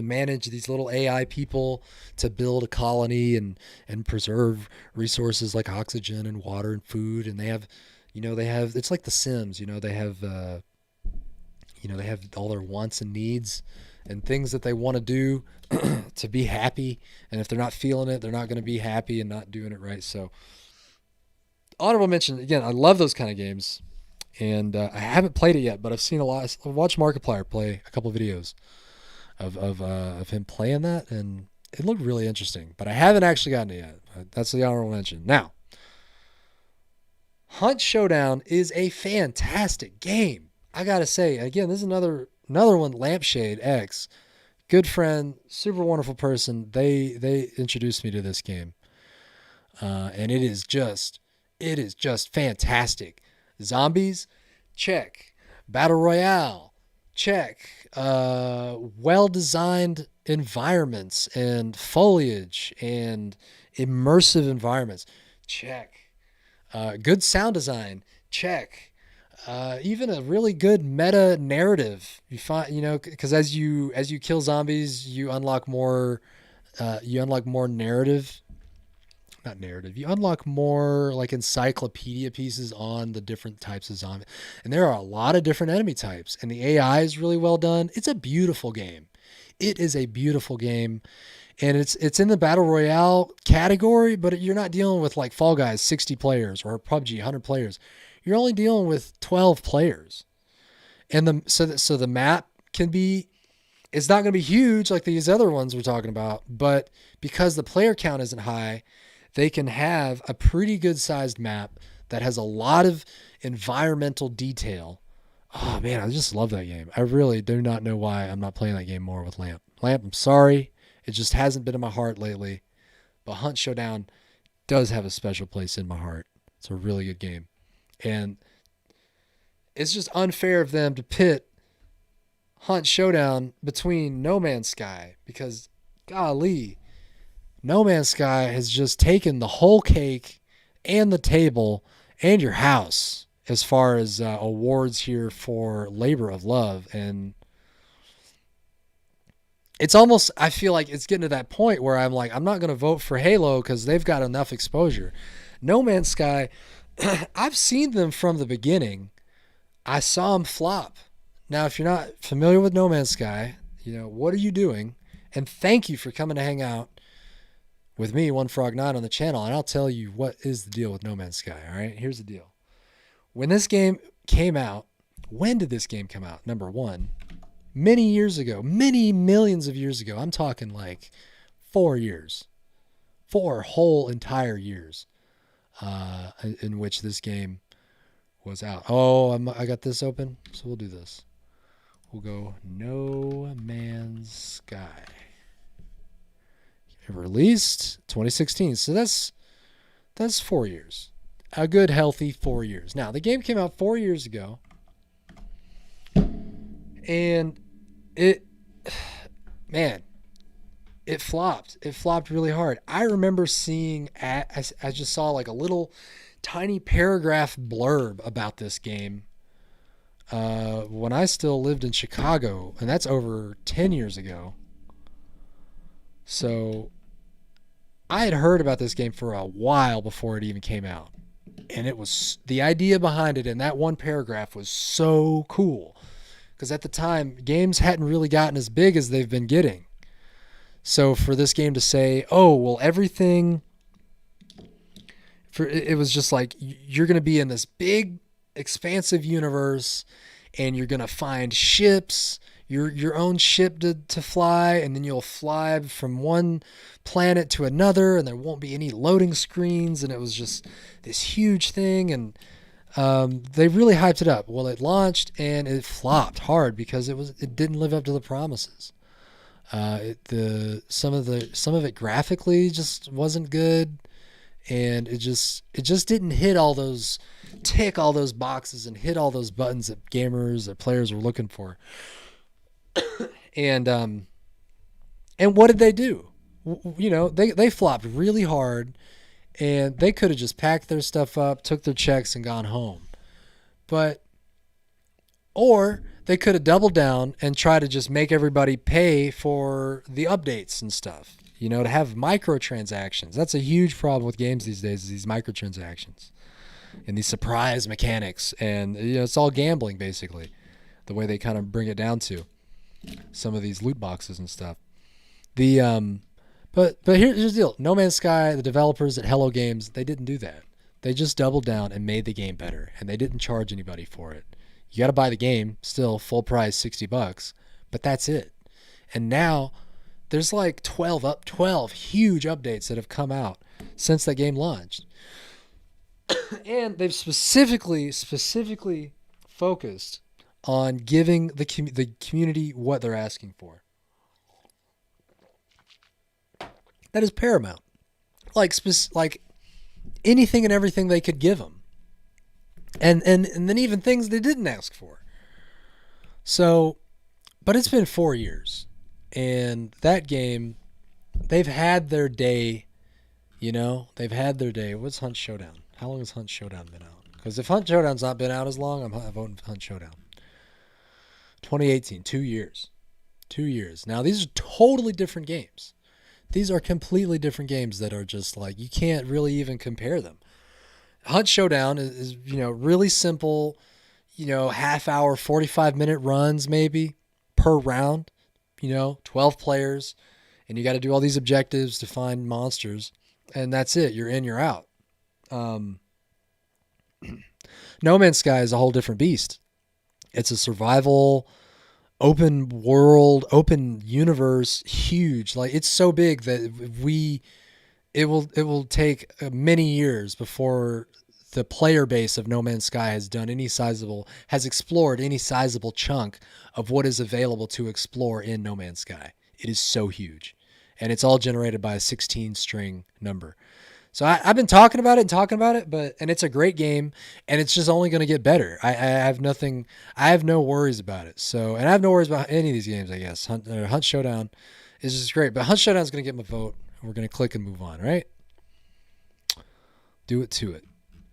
manage these little AI people to build a colony and preserve resources like oxygen and water and food. And they have it's like The Sims. They have all their wants and needs and things that they want to do to be happy. And if they're not feeling it, they're not going to be happy and not doing it right. So honorable mention again. I love those kind of games, and I haven't played it yet, but I've seen a lot. I've watched Markiplier play a couple of videos of him playing that, and it looked really interesting. But I haven't actually gotten it yet. That's the honorable mention. Now, Hunt Showdown is a fantastic game. I gotta say, again, this is another one. Lampshade X, good friend, super wonderful person. They introduced me to this game, and it is just fantastic. Zombies, check. Battle Royale, check. Well-designed environments and foliage and immersive environments, check. Good sound design, check. Even a really good meta narrative. You find, because as you kill zombies, you unlock more. Narrative. Not narrative. You unlock more like encyclopedia pieces on the different types of zombies. And there are a lot of different enemy types. And the AI is really well done. It's a beautiful game. It is a beautiful game. And it's in the Battle Royale category, but you're not dealing with like Fall Guys, 60 players, or PUBG, 100 players. You're only dealing with 12 players. And so the map it's not going to be huge like these other ones we're talking about, but because the player count isn't high, they can have a pretty good sized map that has a lot of environmental detail. Oh man, I just love that game. I really do not know why I'm not playing that game more with Lamp. Lamp, I'm sorry. It just hasn't been in my heart lately. But Hunt Showdown does have a special place in my heart. It's a really good game. And it's just unfair of them to pit Hunt Showdown between No Man's Sky, because golly, No Man's Sky has just taken the whole cake and the table and your house as far as awards here for labor of love. And it's almost, I feel like it's getting to that point where I'm like, I'm not going to vote for Halo because they've got enough exposure. No Man's Sky, I've seen them from the beginning. I saw them flop. Now, if you're not familiar with No Man's Sky, what are you doing? And thank you for coming to hang out with me, One Frog 9, on the channel, and I'll tell you what is the deal with No Man's Sky. All right, here's the deal. When this game came out, when did this game come out? Number one, many years ago, many millions of years ago. I'm talking like 4 years, 4 whole entire years, in which this game was out. Oh, I got this open, so we'll do this. We'll go No Man's Sky. Released 2016, so that's 4 years, a good healthy 4 years. Now the game came out 4 years ago, and it flopped. It flopped really hard. I remember seeing I just saw like a little tiny paragraph blurb about this game when I still lived in Chicago, and that's over 10 years ago. So I had heard about this game for a while before it even came out. And it was, the idea behind it in that one paragraph was so cool. Because at the time, games hadn't really gotten as big as they've been getting. So for this game to say, oh, well, everything, it was just like, you're going to be in this big, expansive universe, and you're going to find ships, your own ship to fly, and then you'll fly from one planet to another, and there won't be any loading screens, and it was just this huge thing. And They really hyped it up. Well, it launched and it flopped hard because it didn't live up to the promises. Some of it graphically just wasn't good, and it just didn't tick all those boxes and hit all those buttons that players were looking for. And what did they do? They flopped really hard, and they could have just packed their stuff up, took their checks, and gone home. Or they could have doubled down and tried to just make everybody pay for the updates and stuff. To have microtransactions. That's a huge problem with games these days, is these microtransactions and these surprise mechanics. And it's all gambling, basically, the way they kind of bring it down to some of these loot boxes and stuff. But here's the deal. No Man's Sky, the developers at Hello Games, they didn't do that. They just doubled down and made the game better, and they didn't charge anybody for it. You got to buy the game, still full price, $60, but that's it. And now there's like 12 huge updates that have come out since that game launched. And they've specifically focused on giving the community what they're asking for. That is paramount. Like anything and everything they could give them. And then even things they didn't ask for. So, but it's been 4 years. And that game, they've had their day. They've had their day. What's Hunt Showdown? How long has Hunt Showdown been out? Because if Hunt Showdown's not been out as long, I'm voting for Hunt Showdown. 2018, 2 years. 2 years. Now, these are totally different games. These are completely different games that are just like, you can't really even compare them. Hunt Showdown is really simple, half hour, 45-minute runs maybe per round, 12 players, and you got to do all these objectives to find monsters, and that's it. You're in, you're out. No Man's Sky is a whole different beast. It's a survival, open world, open universe, huge. Like, it's so big that it will take many years before the player base of No Man's Sky has explored any sizable chunk of what is available to explore in No Man's Sky. It is so huge, and it's all generated by a 16-string number. So I've been talking about it, and it's a great game, and it's just only going to get better. I have no worries about it. So, and I have no worries about any of these games, I guess. Hunt Showdown is just great, but Hunt Showdown is going to get my vote. We're going to click and move on, right? Do it to it.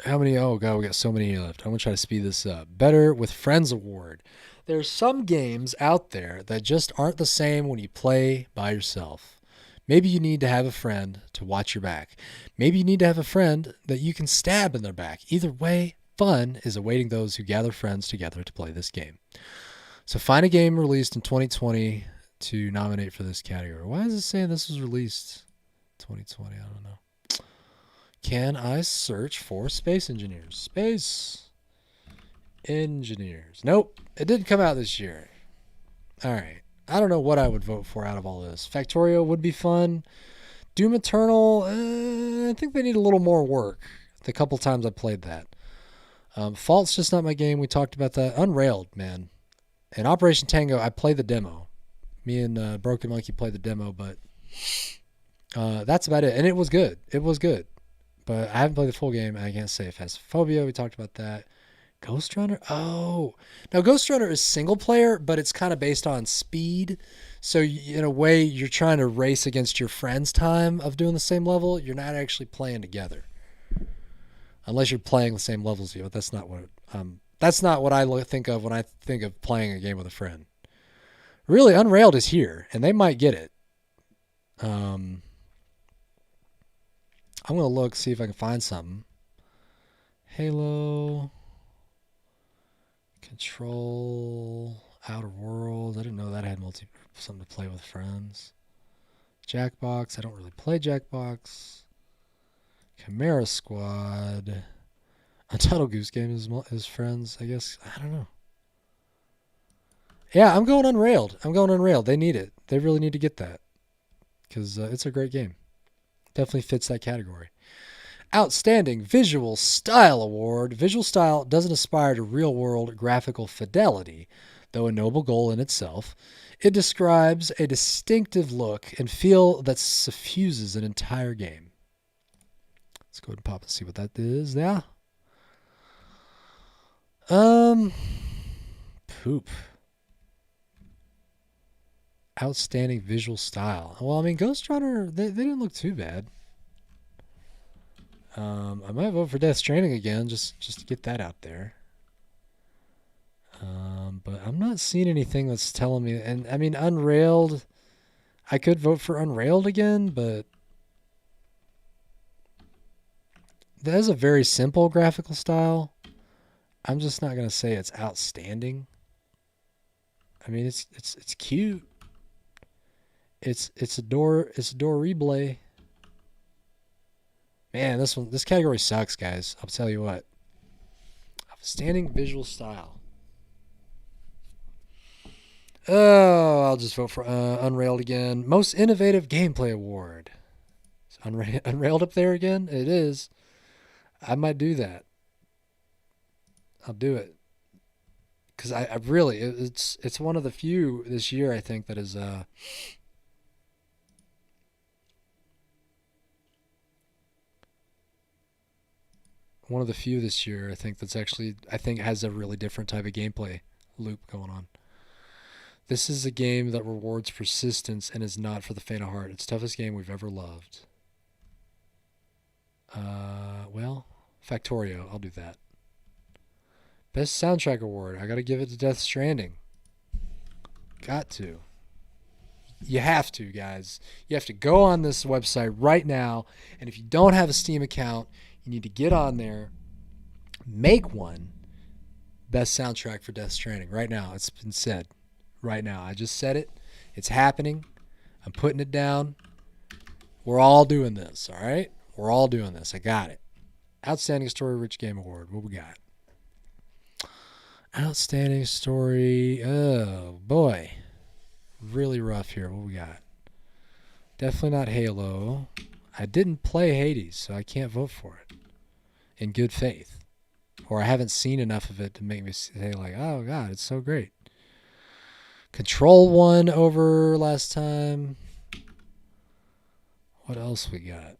How many? Oh, God, we got so many left. I'm going to try to speed this up. Better with Friends Award. There's some games out there that just aren't the same when you play by yourself. Maybe you need to have a friend to watch your back. Maybe you need to have a friend that you can stab in their back. Either way, fun is awaiting those who gather friends together to play this game. So find a game released in 2020 to nominate for this category. Why is it saying this was released 2020? I don't know. Can I search for Space Engineers? Space Engineers. Nope. It didn't come out this year. All right. I don't know what I would vote for out of all this. Factorio would be fun. Doom Eternal, I think they need a little more work. The couple times I played that. Fault's just not my game. We talked about that. Unrailed, man. And Operation Tango, I played the demo. Me and Broken Monkey played the demo, but that's about it. And it was good. It was good. But I haven't played the full game. I can't say. Phasmophobia, we talked about that. Ghost Runner? Oh. Now, Ghost Runner is single player, but it's kind of based on speed. So, in a way, you're trying to race against your friend's time of doing the same level. You're not actually playing together. Unless you're playing the same levels as you. But that's not what I think of when I think of playing a game with a friend. Really, Unrailed is here, and they might get it. I'm going to look, see if I can find something. Halo... Control, Outer Worlds. I didn't know that had something to play with friends. Jackbox. I don't really play Jackbox. Chimera Squad. Untitled Goose Game is friends, I guess. I don't know. Yeah, I'm going Unrailed. They need it. They really need to get that because it's a great game. Definitely fits that category. Outstanding Visual Style Award. Visual style doesn't aspire to real-world graphical fidelity, though a noble goal in itself. It describes a distinctive look and feel that suffuses an entire game. Let's go ahead and pop and see what that is now. Poop. Outstanding visual style. Well, I mean, Ghost Runner, they didn't look too bad. I might vote for Death Stranding again, just to get that out there. But I'm not seeing anything that's telling me. And I mean, Unrailed, I could vote for Unrailed again, but that is a very simple graphical style. I'm just not gonna say it's outstanding. I mean, it's cute. It's a door replay. Man, this category sucks, guys. I'll tell you what. Outstanding visual style. Oh, I'll just vote for Unrailed again. Most innovative gameplay award. Is Unrailed up there again? It is. I might do that. I'll do it. Because I really, it's one of the few this year, I think, that is one of the few this year, I think, that's actually, I think, has a really different type of gameplay loop going on. This is a game that rewards persistence and is not for the faint of heart. It's the toughest game we've ever loved. Well, Factorio, I'll do that. Best Soundtrack Award, I gotta give it to Death Stranding. Got to. You have to, guys. You have to go on this website right now, and if you don't have a Steam account, you need to get on there, make one. Best soundtrack for Death Stranding. Right now, it's been said. Right now, I just said it. It's happening. I'm putting it down. We're all doing this, all right? We're all doing this. I got it. Outstanding Story Rich Game Award. What we got? Outstanding Story. Oh, boy. Really rough here. What we got? Definitely not Halo. I didn't play Hades, so I can't vote for it in good faith. Or I haven't seen enough of it to make me say, like, oh, God, it's so great. Control won over last time. What else we got?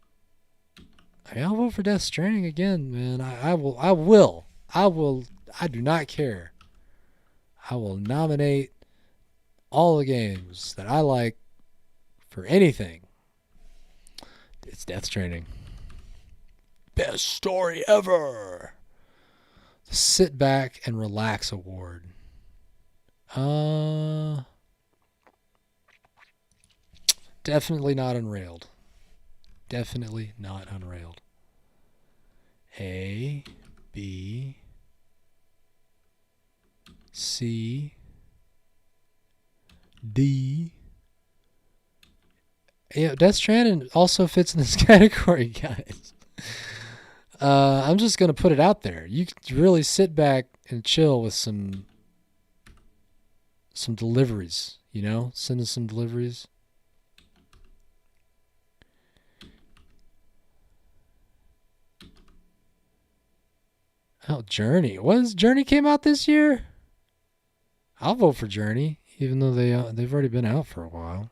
I'll vote for Death Stranding again, man. I will. I do not care. I will nominate all the games that I like for anything. It's Death Stranding. Best story ever. The Sit Back and Relax Award. Definitely not Unrailed. Definitely not Unrailed. A, B, C, D. Yeah, Death Stranding also fits in this category, guys. I'm just going to put it out there. You can really sit back and chill with some deliveries, you know? Send us some deliveries. Oh, Journey. Journey came out this year? I'll vote for Journey, even though they've already been out for a while.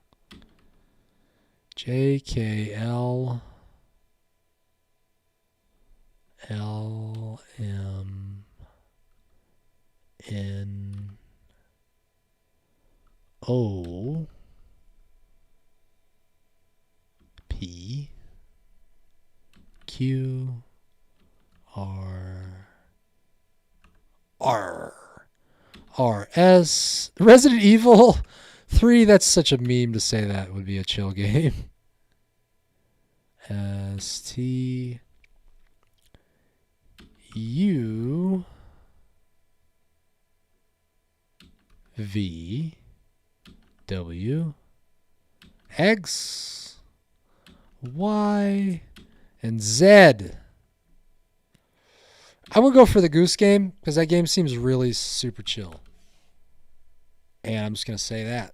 JKL LM N O P Q R S. Resident Evil 3, that's such a meme to say that would be a chill game. ST U V W X Y and Z. I'm going to go for the Goose Game because that game seems really super chill. And I'm just going to say that.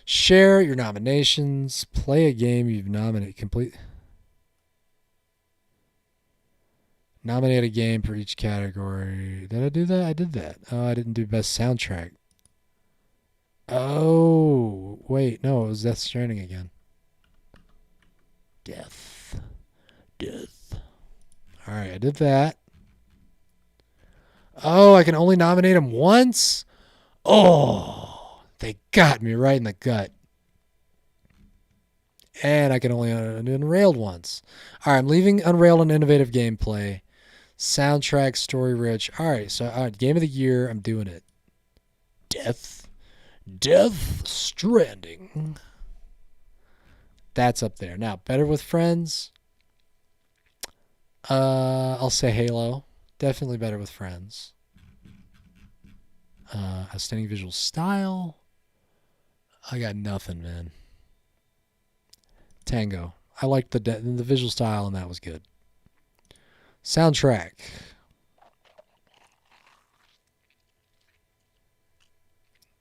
Share your nominations. Play a game you've nominated. Complete. Nominate a game for each category. Did I do that? I did that. Oh, I didn't do best soundtrack. Oh, wait. No, it was Death Stranding again. Death. All right, I did that. Oh, I can only nominate him once? Oh, they got me right in the gut. And I can only do Unrailed once. All right, I'm leaving Unrailed and innovative gameplay. Soundtrack, story rich. All right, so game of the year, I'm doing it. Death Stranding. That's up there. Now, better with friends. I'll say Halo. Definitely better with friends. Outstanding visual style. I got nothing, man. Tango. I liked the visual style, and that was good. Soundtrack.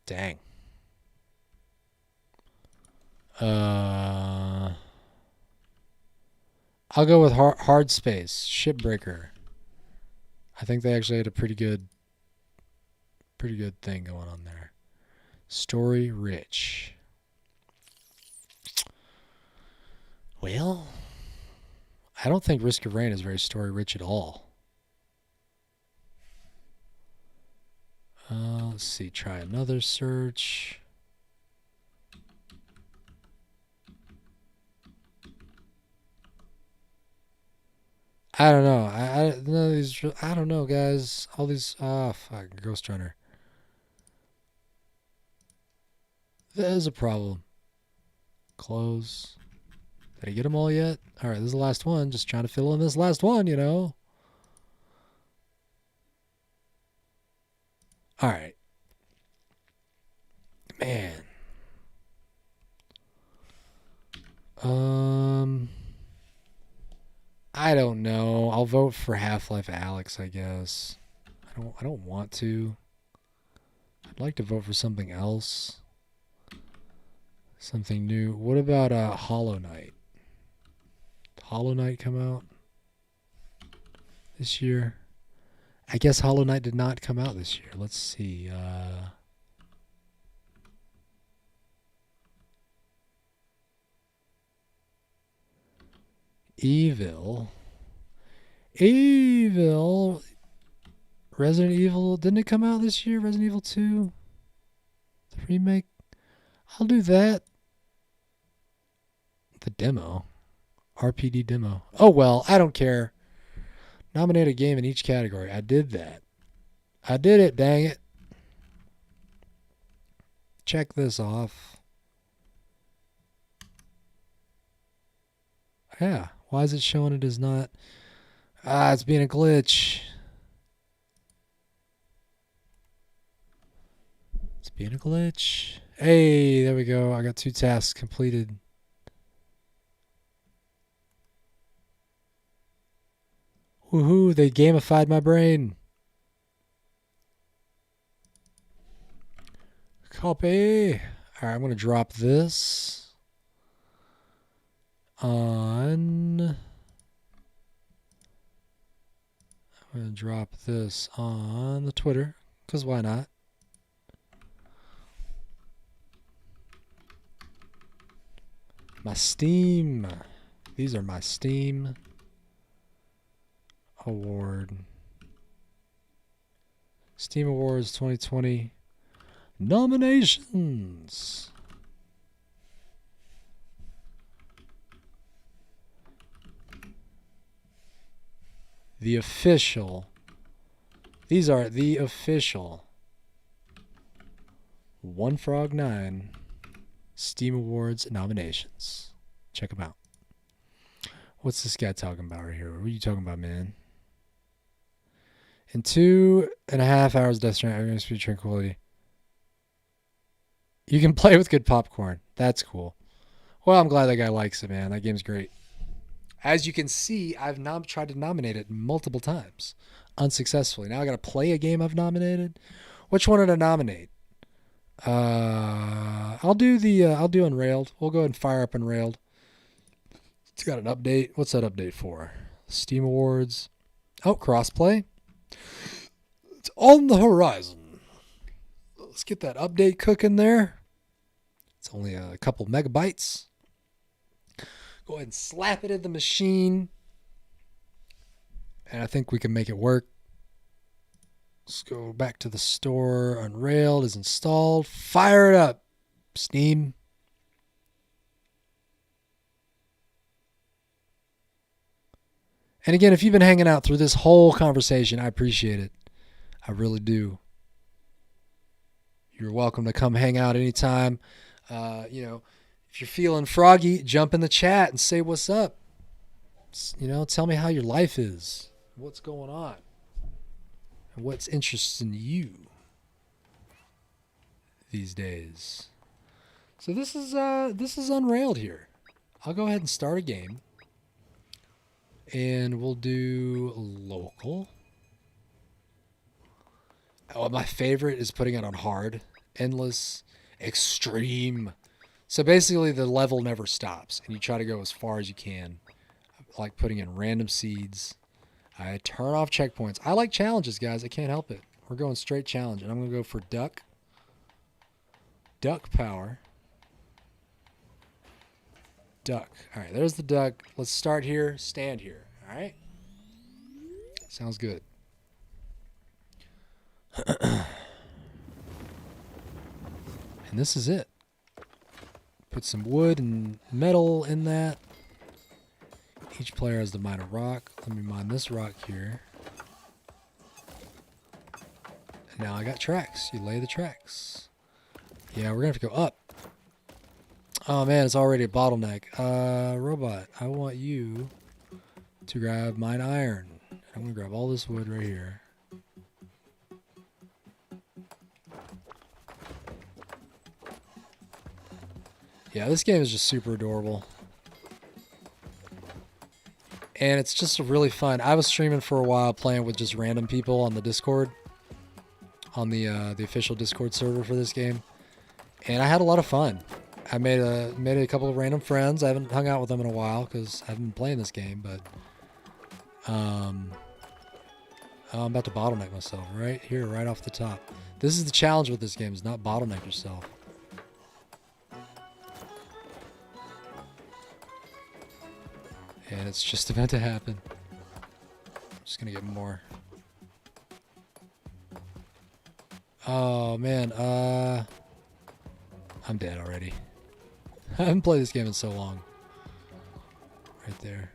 Dang. I'll go with Hard Space, Shipbreaker. I think they actually had a pretty good thing going on there. Story rich. Well, I don't think Risk of Rain is very story rich at all. Let's see. Try another search. I don't know. None of these. I don't know, guys. All these. Fuck. Ghost Runner. That is a problem. Close. Did I get them all yet? All right, this is the last one. Just trying to fill in this last one, you know. All right. Man. I don't know. I'll vote for Half-Life Alyx, I guess. I don't want to. I'd like to vote for something else. Something new. What about Hollow Knight? Did Hollow Knight come out this year? I guess Hollow Knight did not come out this year. Let's see. Evil. Resident Evil. Didn't it come out this year? Resident Evil 2? The remake? I'll do that. The demo. RPD demo. Oh, well, I don't care. Nominate a game in each category. I did that. I did it, dang it. Check this off. Yeah. Why is it showing it as not? It's being a glitch. It's being a glitch. Hey, there we go. I got 2 tasks completed. Woohoo, they gamified my brain. Copy. All right, I'm going to drop this on... I'm going to drop this on the Twitter, because why not? My Steam. These are my Steam award. Steam Awards 2020 nominations. The official. These are the official One Frog 9 Steam Awards nominations. Check them out. What's this guy talking about right here? What are you talking about, man? In 2.5 hours, Death Stranding, Speed Tranquility. You can play with good popcorn. That's cool. Well, I'm glad that guy likes it, man. That game's great. As you can see, I've tried to nominate it multiple times, unsuccessfully. Now I got to play a game I've nominated. Which one did I nominate? I'll do Unrailed. We'll go ahead and fire up Unrailed. It's got an update. What's that update for? Steam Awards. Oh, crossplay. It's on the horizon. Let's get that update cooking there. It's only a couple megabytes. Go ahead and slap it in the machine. And I think we can make it work. Let's go back to the store. Unrailed is installed. Fire it up, Steam. And again, if you've been hanging out through this whole conversation, I appreciate it. I really do. You're welcome to come hang out anytime. If you're feeling froggy, jump in the chat and say what's up. Tell me how your life is, what's going on, and what's interesting you these days. So this is Unrailed here. I'll go ahead and start a game, and we'll do local. Oh, my favorite is putting it on hard, endless, extreme. So basically the level never stops and you try to go as far as you can. I like putting in random seeds. I turn off checkpoints. I like challenges, guys. I can't help it. We're going straight challenge, and I'm going to go for duck. Duck power. Duck. All right, there's the duck. Let's start here, stand here. All right? Sounds good. And this is it. Put some wood and metal in that. Each player has to mine a rock. Let me mine this rock here. And now I got tracks. You lay the tracks. Yeah, we're going to have to go up. Oh, man, it's already a bottleneck. Robot, I want you to grab mine iron. I'm going to grab all this wood right here. Yeah, this game is just super adorable. And it's just really fun. I was streaming for a while playing with just random people on the Discord. On the official Discord server for this game. And I had a lot of fun. I made a couple of random friends. I haven't hung out with them in a while because I haven't been playing this game. But I'm about to bottleneck myself right here, right off the top. This is the challenge with this game, is not bottleneck yourself. And it's just about to happen. I'm just going to get more. Oh, man. I'm dead already. I haven't played this game in so long. Right there.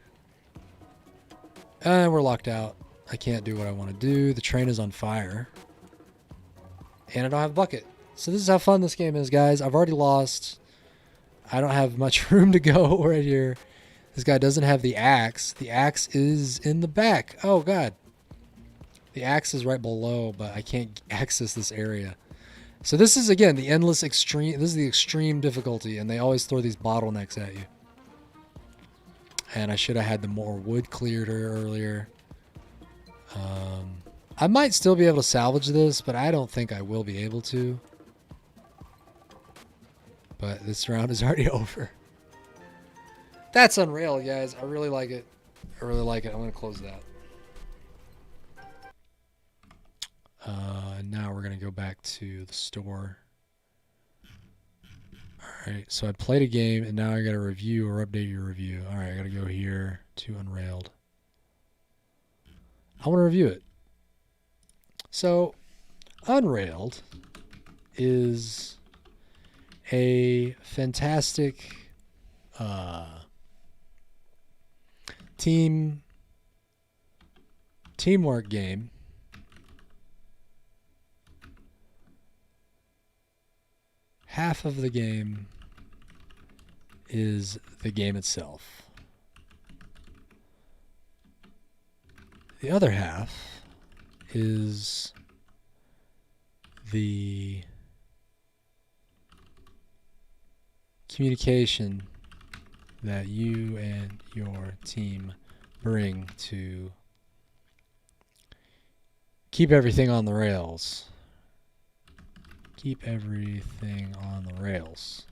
And we're locked out. I can't do what I want to do. The train is on fire. And I don't have a bucket. So this is how fun this game is, guys. I've already lost. I don't have much room to go right here. This guy doesn't have the axe. The axe is in the back. Oh, God. The axe is right below, but I can't access this area. So this is, again, the endless extreme. This is the extreme difficulty, and they always throw these bottlenecks at you. And I should have had the more wood cleared earlier. I might still be able to salvage this, but I don't think I will be able to. But this round is already over. That's Unrailed, guys. I really like it. I really like it. I'm going to close that. Now we're going to go back to the store. Alright, so I played a game, and now I got to review or update your review. Alright, I got to go here to Unrailed. I want to review it. So, Unrailed is a fantastic teamwork game. Half of the game is the game itself. The other half is the communication that you and your team bring to keep everything on the rails. Keep everything on the rails.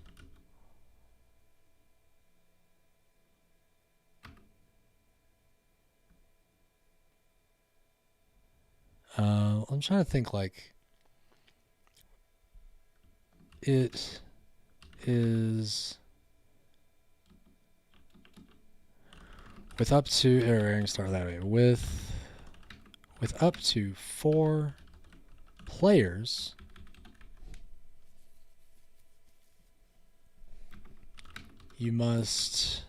trying to think like it is with up to start that way. With up to 4 players, you must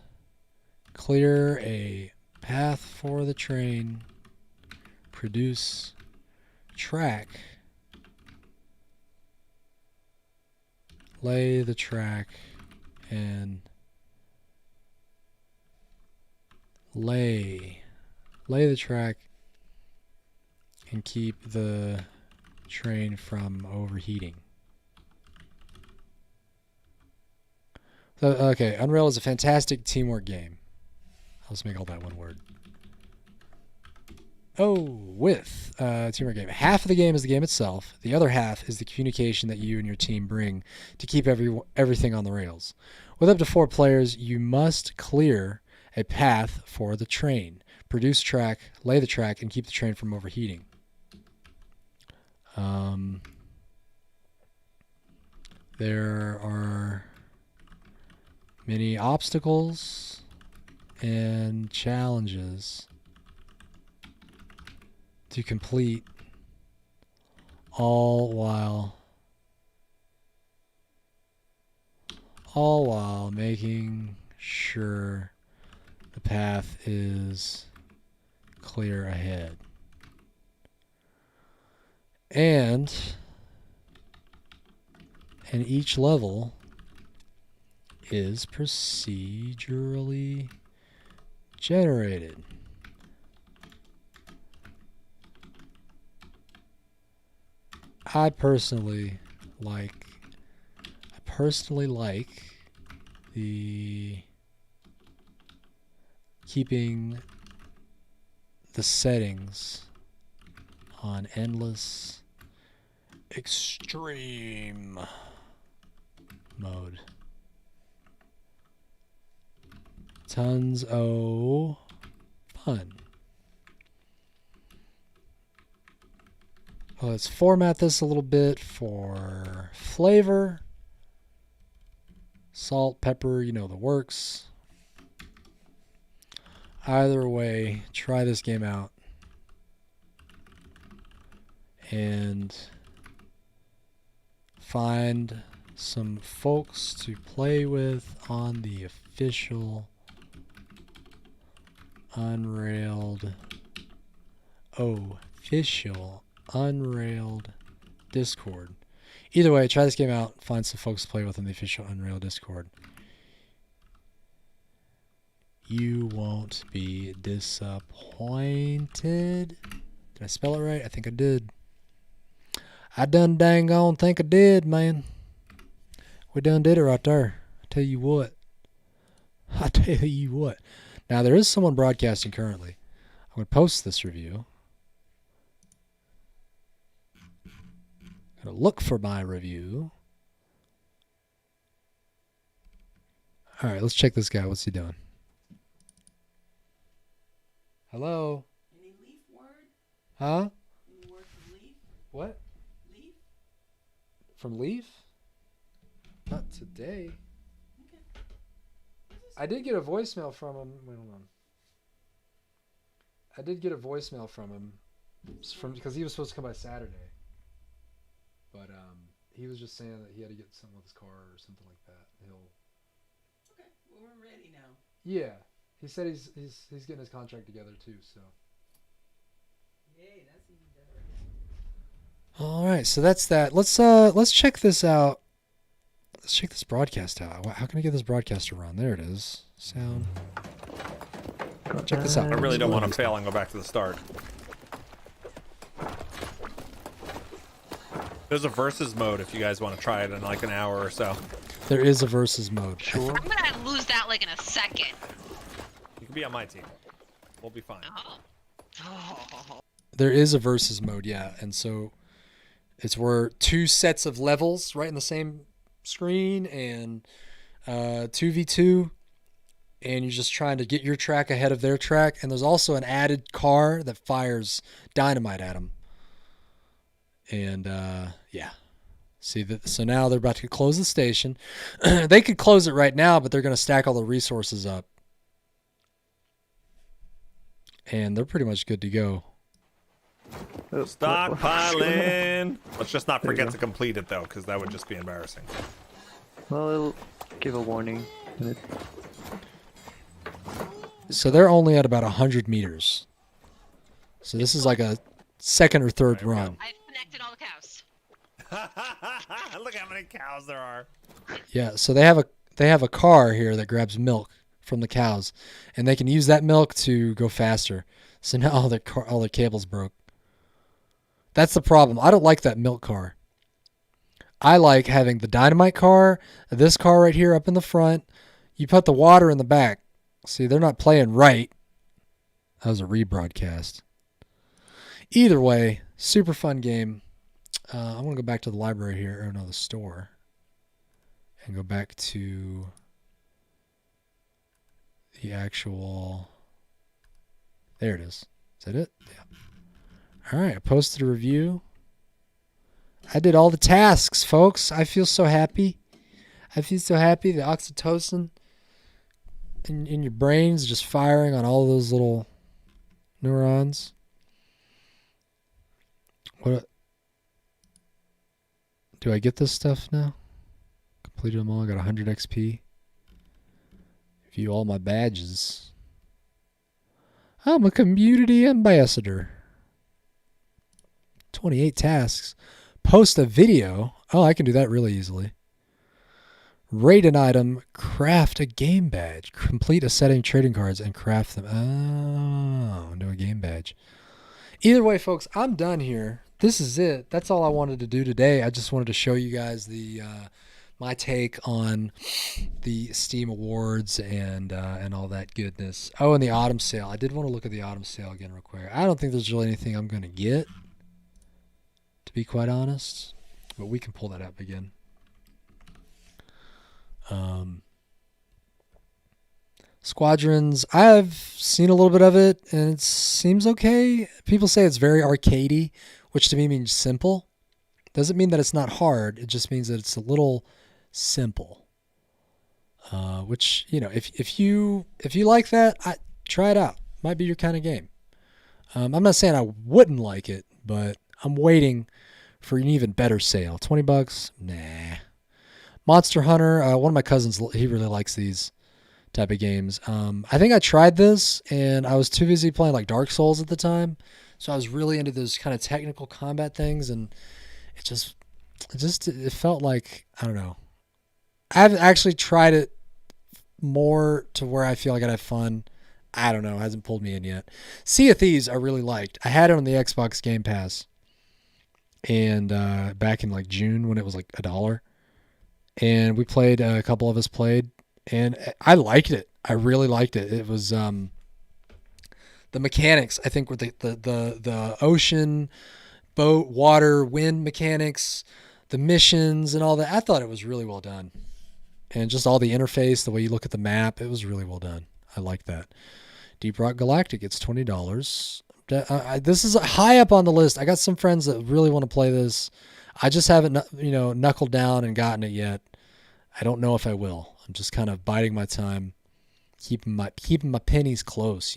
clear a path for the train, produce track, lay the track, and lay the track and keep the train from overheating. So, okay, Unrail is a fantastic teamwork game. Let's make all that one word. With teamwork game. Half of the game is the game itself. The other half is the communication that you and your team bring to keep everything on the rails. With up to 4 players, you must clear a path for the train, produce track, lay the track, and keep the train from overheating. There are many obstacles and challenges to complete, all while making sure the path is clear ahead. And each level is procedurally generated. I personally like the keeping the settings on endless extreme mode. Tons of fun. Let's format this a little bit for flavor. Salt, pepper, you know the works. Either way, try this game out. And find some folks to play with on the official Unrailed Discord. Either way, try this game out. Find some folks to play with on the official Unrailed Discord. You won't be disappointed. Did I spell it right? I think I did. I done dang on think I did, man. We done did it right there. I tell you what. Now, there is someone broadcasting currently. I'm going to post this review. Gotta look for my review. All right, let's check this guy. What's he doing? Hello? Any Leaf word? Huh? Any word from Leaf? What? Leaf? From Leaf? Not today. Okay. I did get a voicemail from him. Wait, hold on. I did get a voicemail from him because he was supposed to come by Saturday. But he was just saying that he had to get something with his car or something like that. Okay, well, we're ready now. Yeah. He said he's getting his contract together too, so. Yay, that's even better. All right, so that's that. Let's check this out. Let's check this broadcast out. How can I get this broadcast to run? There it is. Sound. Check this out. I really don't want to fail and go back to the start. There's a versus mode if you guys want to try it in like an hour or so. There is a versus mode. I'm gonna lose that like in a second. You can be on my team. We'll be fine. Oh. There is a versus mode, yeah, and so it's where 2 sets of levels right in the same screen and 2v2, and you're just trying to get your track ahead of their track, and there's also an added car that fires dynamite at them. And yeah. See that? So now they're about to close the station. They could close it right now, but they're going to stack all the resources up. And they're pretty much good to go. Oh, Stockpiling. Let's just not There you forget go. to complete it though, because that would just be embarrassing. Well, it'll give a warning. when it- So they're only at about 100 meters. So this is like a second or third There we go. run. I've connected all the cows. Look how many cows there are. Yeah, so they have a car here that grabs milk from the cows, and they can use that milk to go faster. So now all their cables broke. That's the problem. I don't like that milk car. I like having the dynamite car, this car right here up in the front. You put the water in the back. See, they're not playing right. That was a rebroadcast. Either way, super fun game. I'm going to go back to the library here, or no, the store. And go back to the actual... There it is. Is that it? Yeah. All right, I posted a review. I did all the tasks, folks. I feel so happy. I feel so happy. The oxytocin in your brain's just firing on all those little neurons. What? Do I get this stuff now? Completed them all. I got 100 XP. View all my badges. I'm a community ambassador. 28 tasks. Post a video. Oh, I can do that really easily. Rate an item. Craft a game badge. Complete a setting trading cards and craft them. Oh, do a game badge. Either way, folks, I'm done here. This is it. That's all I wanted to do today. I just wanted to show you guys the my take on the Steam Awards and all that goodness. Oh, and the autumn sale. I did want to look at the autumn sale again real quick. I don't think there's really anything I'm going to get, to be quite honest. But we can pull that up again. Squadrons, I've seen a little bit of it, and it seems okay. People say it's very arcadey, which to me means simple. Doesn't mean that it's not hard. It just means that it's a little simple. Which, you know, if you like that, try it out. Might be your kind of game. I'm not saying I wouldn't like it, but I'm waiting for an even better sale. $20? Nah. Monster Hunter, one of my cousins, he really likes these type of games. I think I tried this, and I was too busy playing like Dark Souls at the time, so I was really into those kind of technical combat things, and it felt like, I don't know. I've actually tried it more to where I feel like I'd have fun. I don't know. It hasn't pulled me in yet. Sea of Thieves I really liked. I had it on the Xbox Game Pass, and back in like June when it was like $1, and we played. A couple of us played, and I liked it. I really liked it. It was the mechanics. I think with the ocean, boat, water, wind mechanics, the missions, and all that. I thought it was really well done, and just all the interface, the way you look at the map, it was really well done. I like that. Deep Rock Galactic, it's $20. This is high up on the list. I got some friends that really want to play this. I just haven't, knuckled down and gotten it yet. I don't know if I will. I'm just kind of biding my time, keeping my pennies close,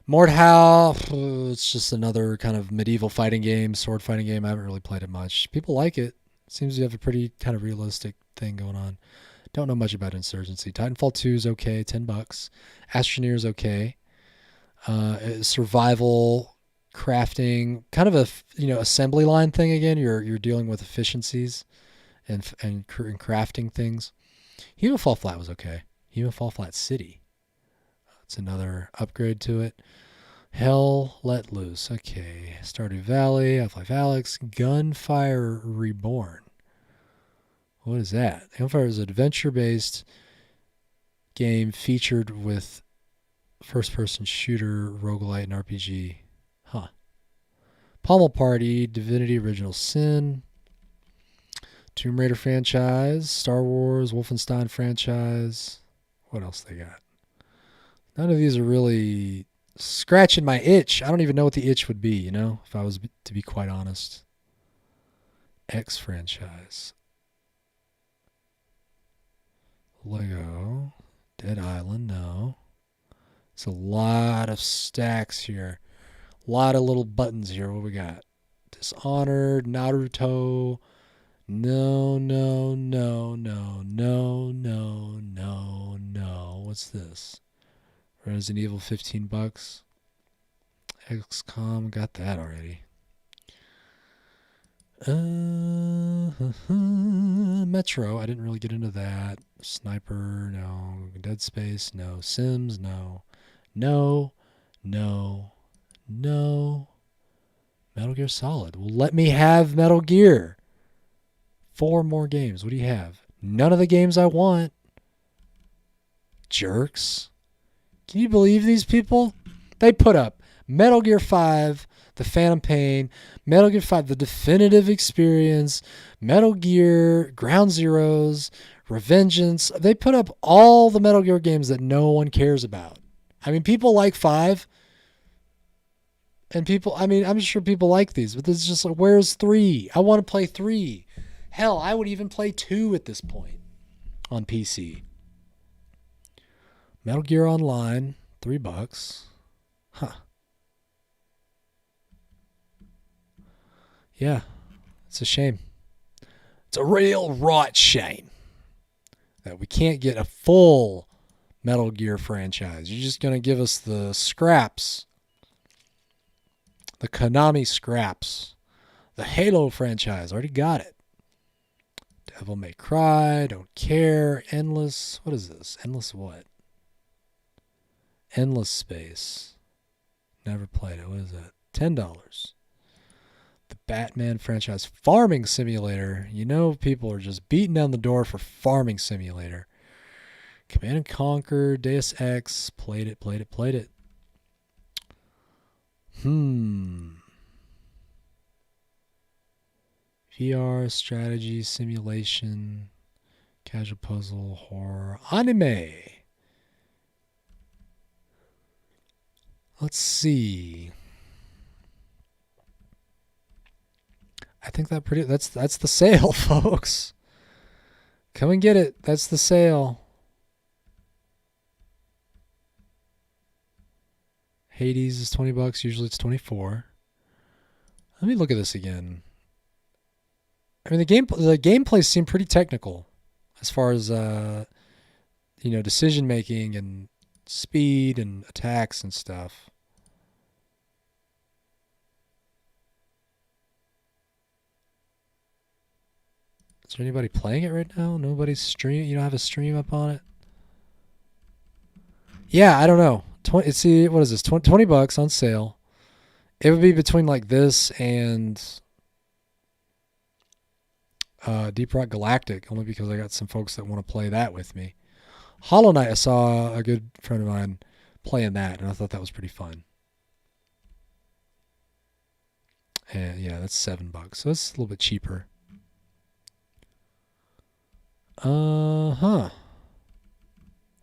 Mordhau, it's just another kind of medieval fighting game, sword fighting game. I haven't really played it much. People like it. Seems to have a pretty kind of realistic thing going on. Don't know much about Insurgency. Titanfall 2 is okay, $10. Astroneer is okay. Survival, crafting, kind of a assembly line thing again. You're dealing with efficiencies and crafting things. Human Fall Flat was okay. Human Fall Flat City. It's another upgrade to it. Hell Let Loose. Okay. Stardew Valley, Half-Life Alyx, Gunfire Reborn. What is that? Gunfire is an adventure-based game featured with first-person shooter, roguelite, and RPG. Huh. Pommel Party, Divinity Original Sin, Tomb Raider franchise, Star Wars, Wolfenstein franchise. What else they got? None of these are really scratching my itch. I don't even know what the itch would be, you know, if I was to be quite honest. X franchise. Lego. Dead Island, no. It's a lot of stacks here. A lot of little buttons here. What we got? Dishonored, Naruto. No, no, no, no, no, no, no, no. What's this? Resident Evil, $15. XCOM, got that already. Metro, I didn't really get into that. Sniper, no. Dead Space, no. Sims, no. No, no, no. Metal Gear Solid. Well, let me have Metal Gear. 4 more games. What do you have? None of the games I want. Jerks. Can you believe these people? They put up Metal Gear 5, The Phantom Pain, Metal Gear 5, The Definitive Experience, Metal Gear, Ground Zeroes, Revengeance. They put up all the Metal Gear games that no one cares about. I mean, people like 5. And people, I mean, I'm sure people like these, but this is just like, where's 3? I want to play 3. Hell, I would even play 2 at this point on PC. Metal Gear Online, $3. Huh. Yeah, it's a shame. It's a real right shame that we can't get a full Metal Gear franchise. You're just going to give us the scraps. The Konami scraps. The Halo franchise. Already got it. Devil May Cry. Don't care. Endless. What is this? Endless what? Endless Space. Never played it. What is that? $10. The Batman franchise. Farming Simulator. You know people are just beating down the door for Farming Simulator. Command and Conquer. Deus Ex. Played it. VR, strategy, simulation, casual puzzle, horror, anime. Let's see. I think that's the sale, folks. Come and get it. That's the sale. Hades is $20. Usually it's 24. Let me look at this again. I mean, the gameplay seemed pretty technical as far as decision making and speed and attacks and stuff. Is there anybody playing it right now? Nobody's streaming. You don't have a stream up on it? Yeah, I don't know. What is this? $20 on sale. It would be between like this and Deep Rock Galactic, only because I got some folks that want to play that with me. Hollow Knight, I saw a good friend of mine playing that, and I thought that was pretty fun. And yeah, that's $7, so it's a little bit cheaper.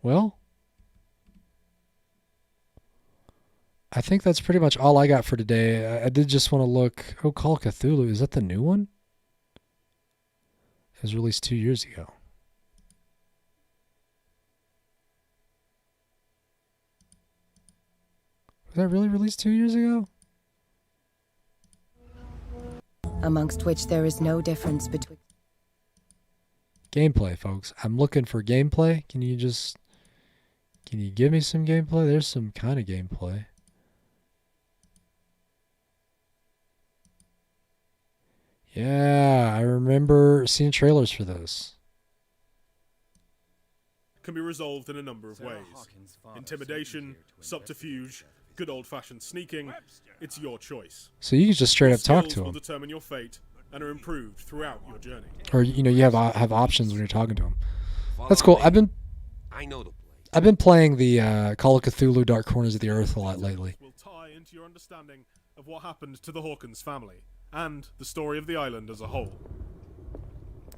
Well, I think that's pretty much all I got for today. I did just want to look. Oh, Call of Cthulhu. Is that the new one? It was released 2 years ago. Was that really released 2 years ago? Amongst which there is no difference between... Gameplay, folks. I'm looking for gameplay. Can you give me some gameplay? There's some kind of gameplay. Yeah, I remember seeing trailers for this. Can be resolved in a number of ways. Intimidation, subterfuge, good old-fashioned sneaking. It's your choice. So you can just straight up talk to Skills will him. determine your fate and are improved throughout your journey. Or you have options when you're talking to him. That's cool. I've been playing the Call of Cthulhu Dark Corners of the Earth a lot lately. Will tie into your understanding of what happened to the Hawkins family and the story of the island as a whole.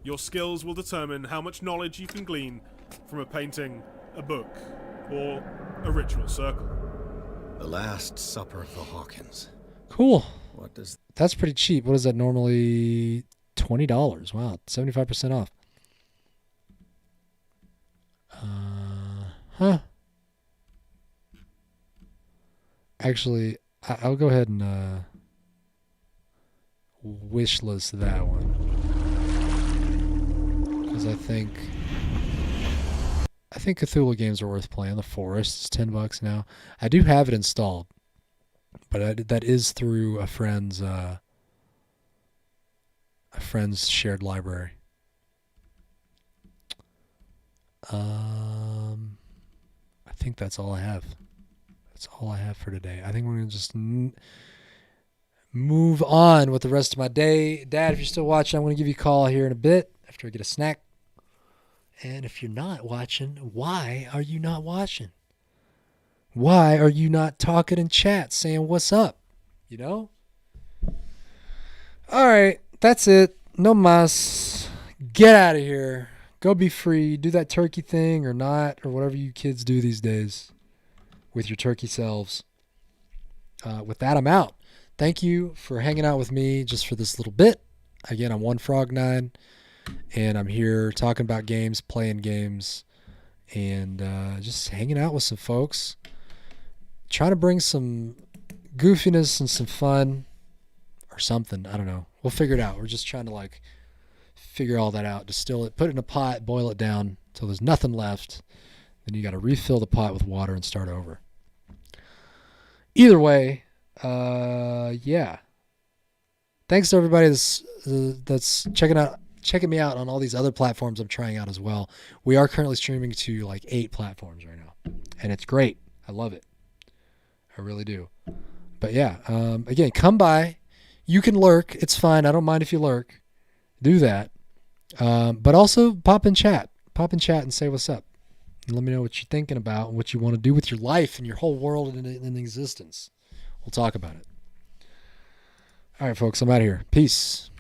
Your skills will determine how much knowledge you can glean from a painting, a book, or a ritual circle. The Last Supper of the Hawkins. Cool. What does That's pretty cheap. What is that normally? $20. Wow, 75% off. Huh. Actually, I'll go ahead and wish list that one. Because I think Cthulhu games are worth playing. The Forest is $10 now. I do have it installed, but that is through a friend's shared library. I think that's all I have. That's all I have for today. I think we're gonna just move on with the rest of my day. Dad, if you're still watching, I'm gonna give you a call here in a bit after I get a snack. And if you're not watching, why are you not watching? Why are you not talking in chat saying what's up? You know? All right, that's it. No mas. Get out of here. Go be free. Do that turkey thing or not, or whatever you kids do these days with your turkey selves. With that, I'm out. Thank you for hanging out with me just for this little bit. Again, I'm OneFrog9, and I'm here talking about games, playing games, and just hanging out with some folks. Trying to bring some goofiness and some fun or something. I don't know. We'll figure it out. We're just trying to figure all that out. Distill it, put it in a pot, boil it down until there's nothing left. Then you got to refill the pot with water and start over. Either way, yeah. Thanks to everybody that's checking me out on all these other platforms I'm trying out as well. We are currently streaming to 8 platforms right now, and it's great. I love it. I really do. But yeah, again, come by. You can lurk. It's fine. I don't mind if you lurk. Do that. But also pop in chat. Pop in chat and say what's up. And let me know what you're thinking about and what you want to do with your life and your whole world in existence. We'll talk about it. All right, folks, I'm out of here. Peace.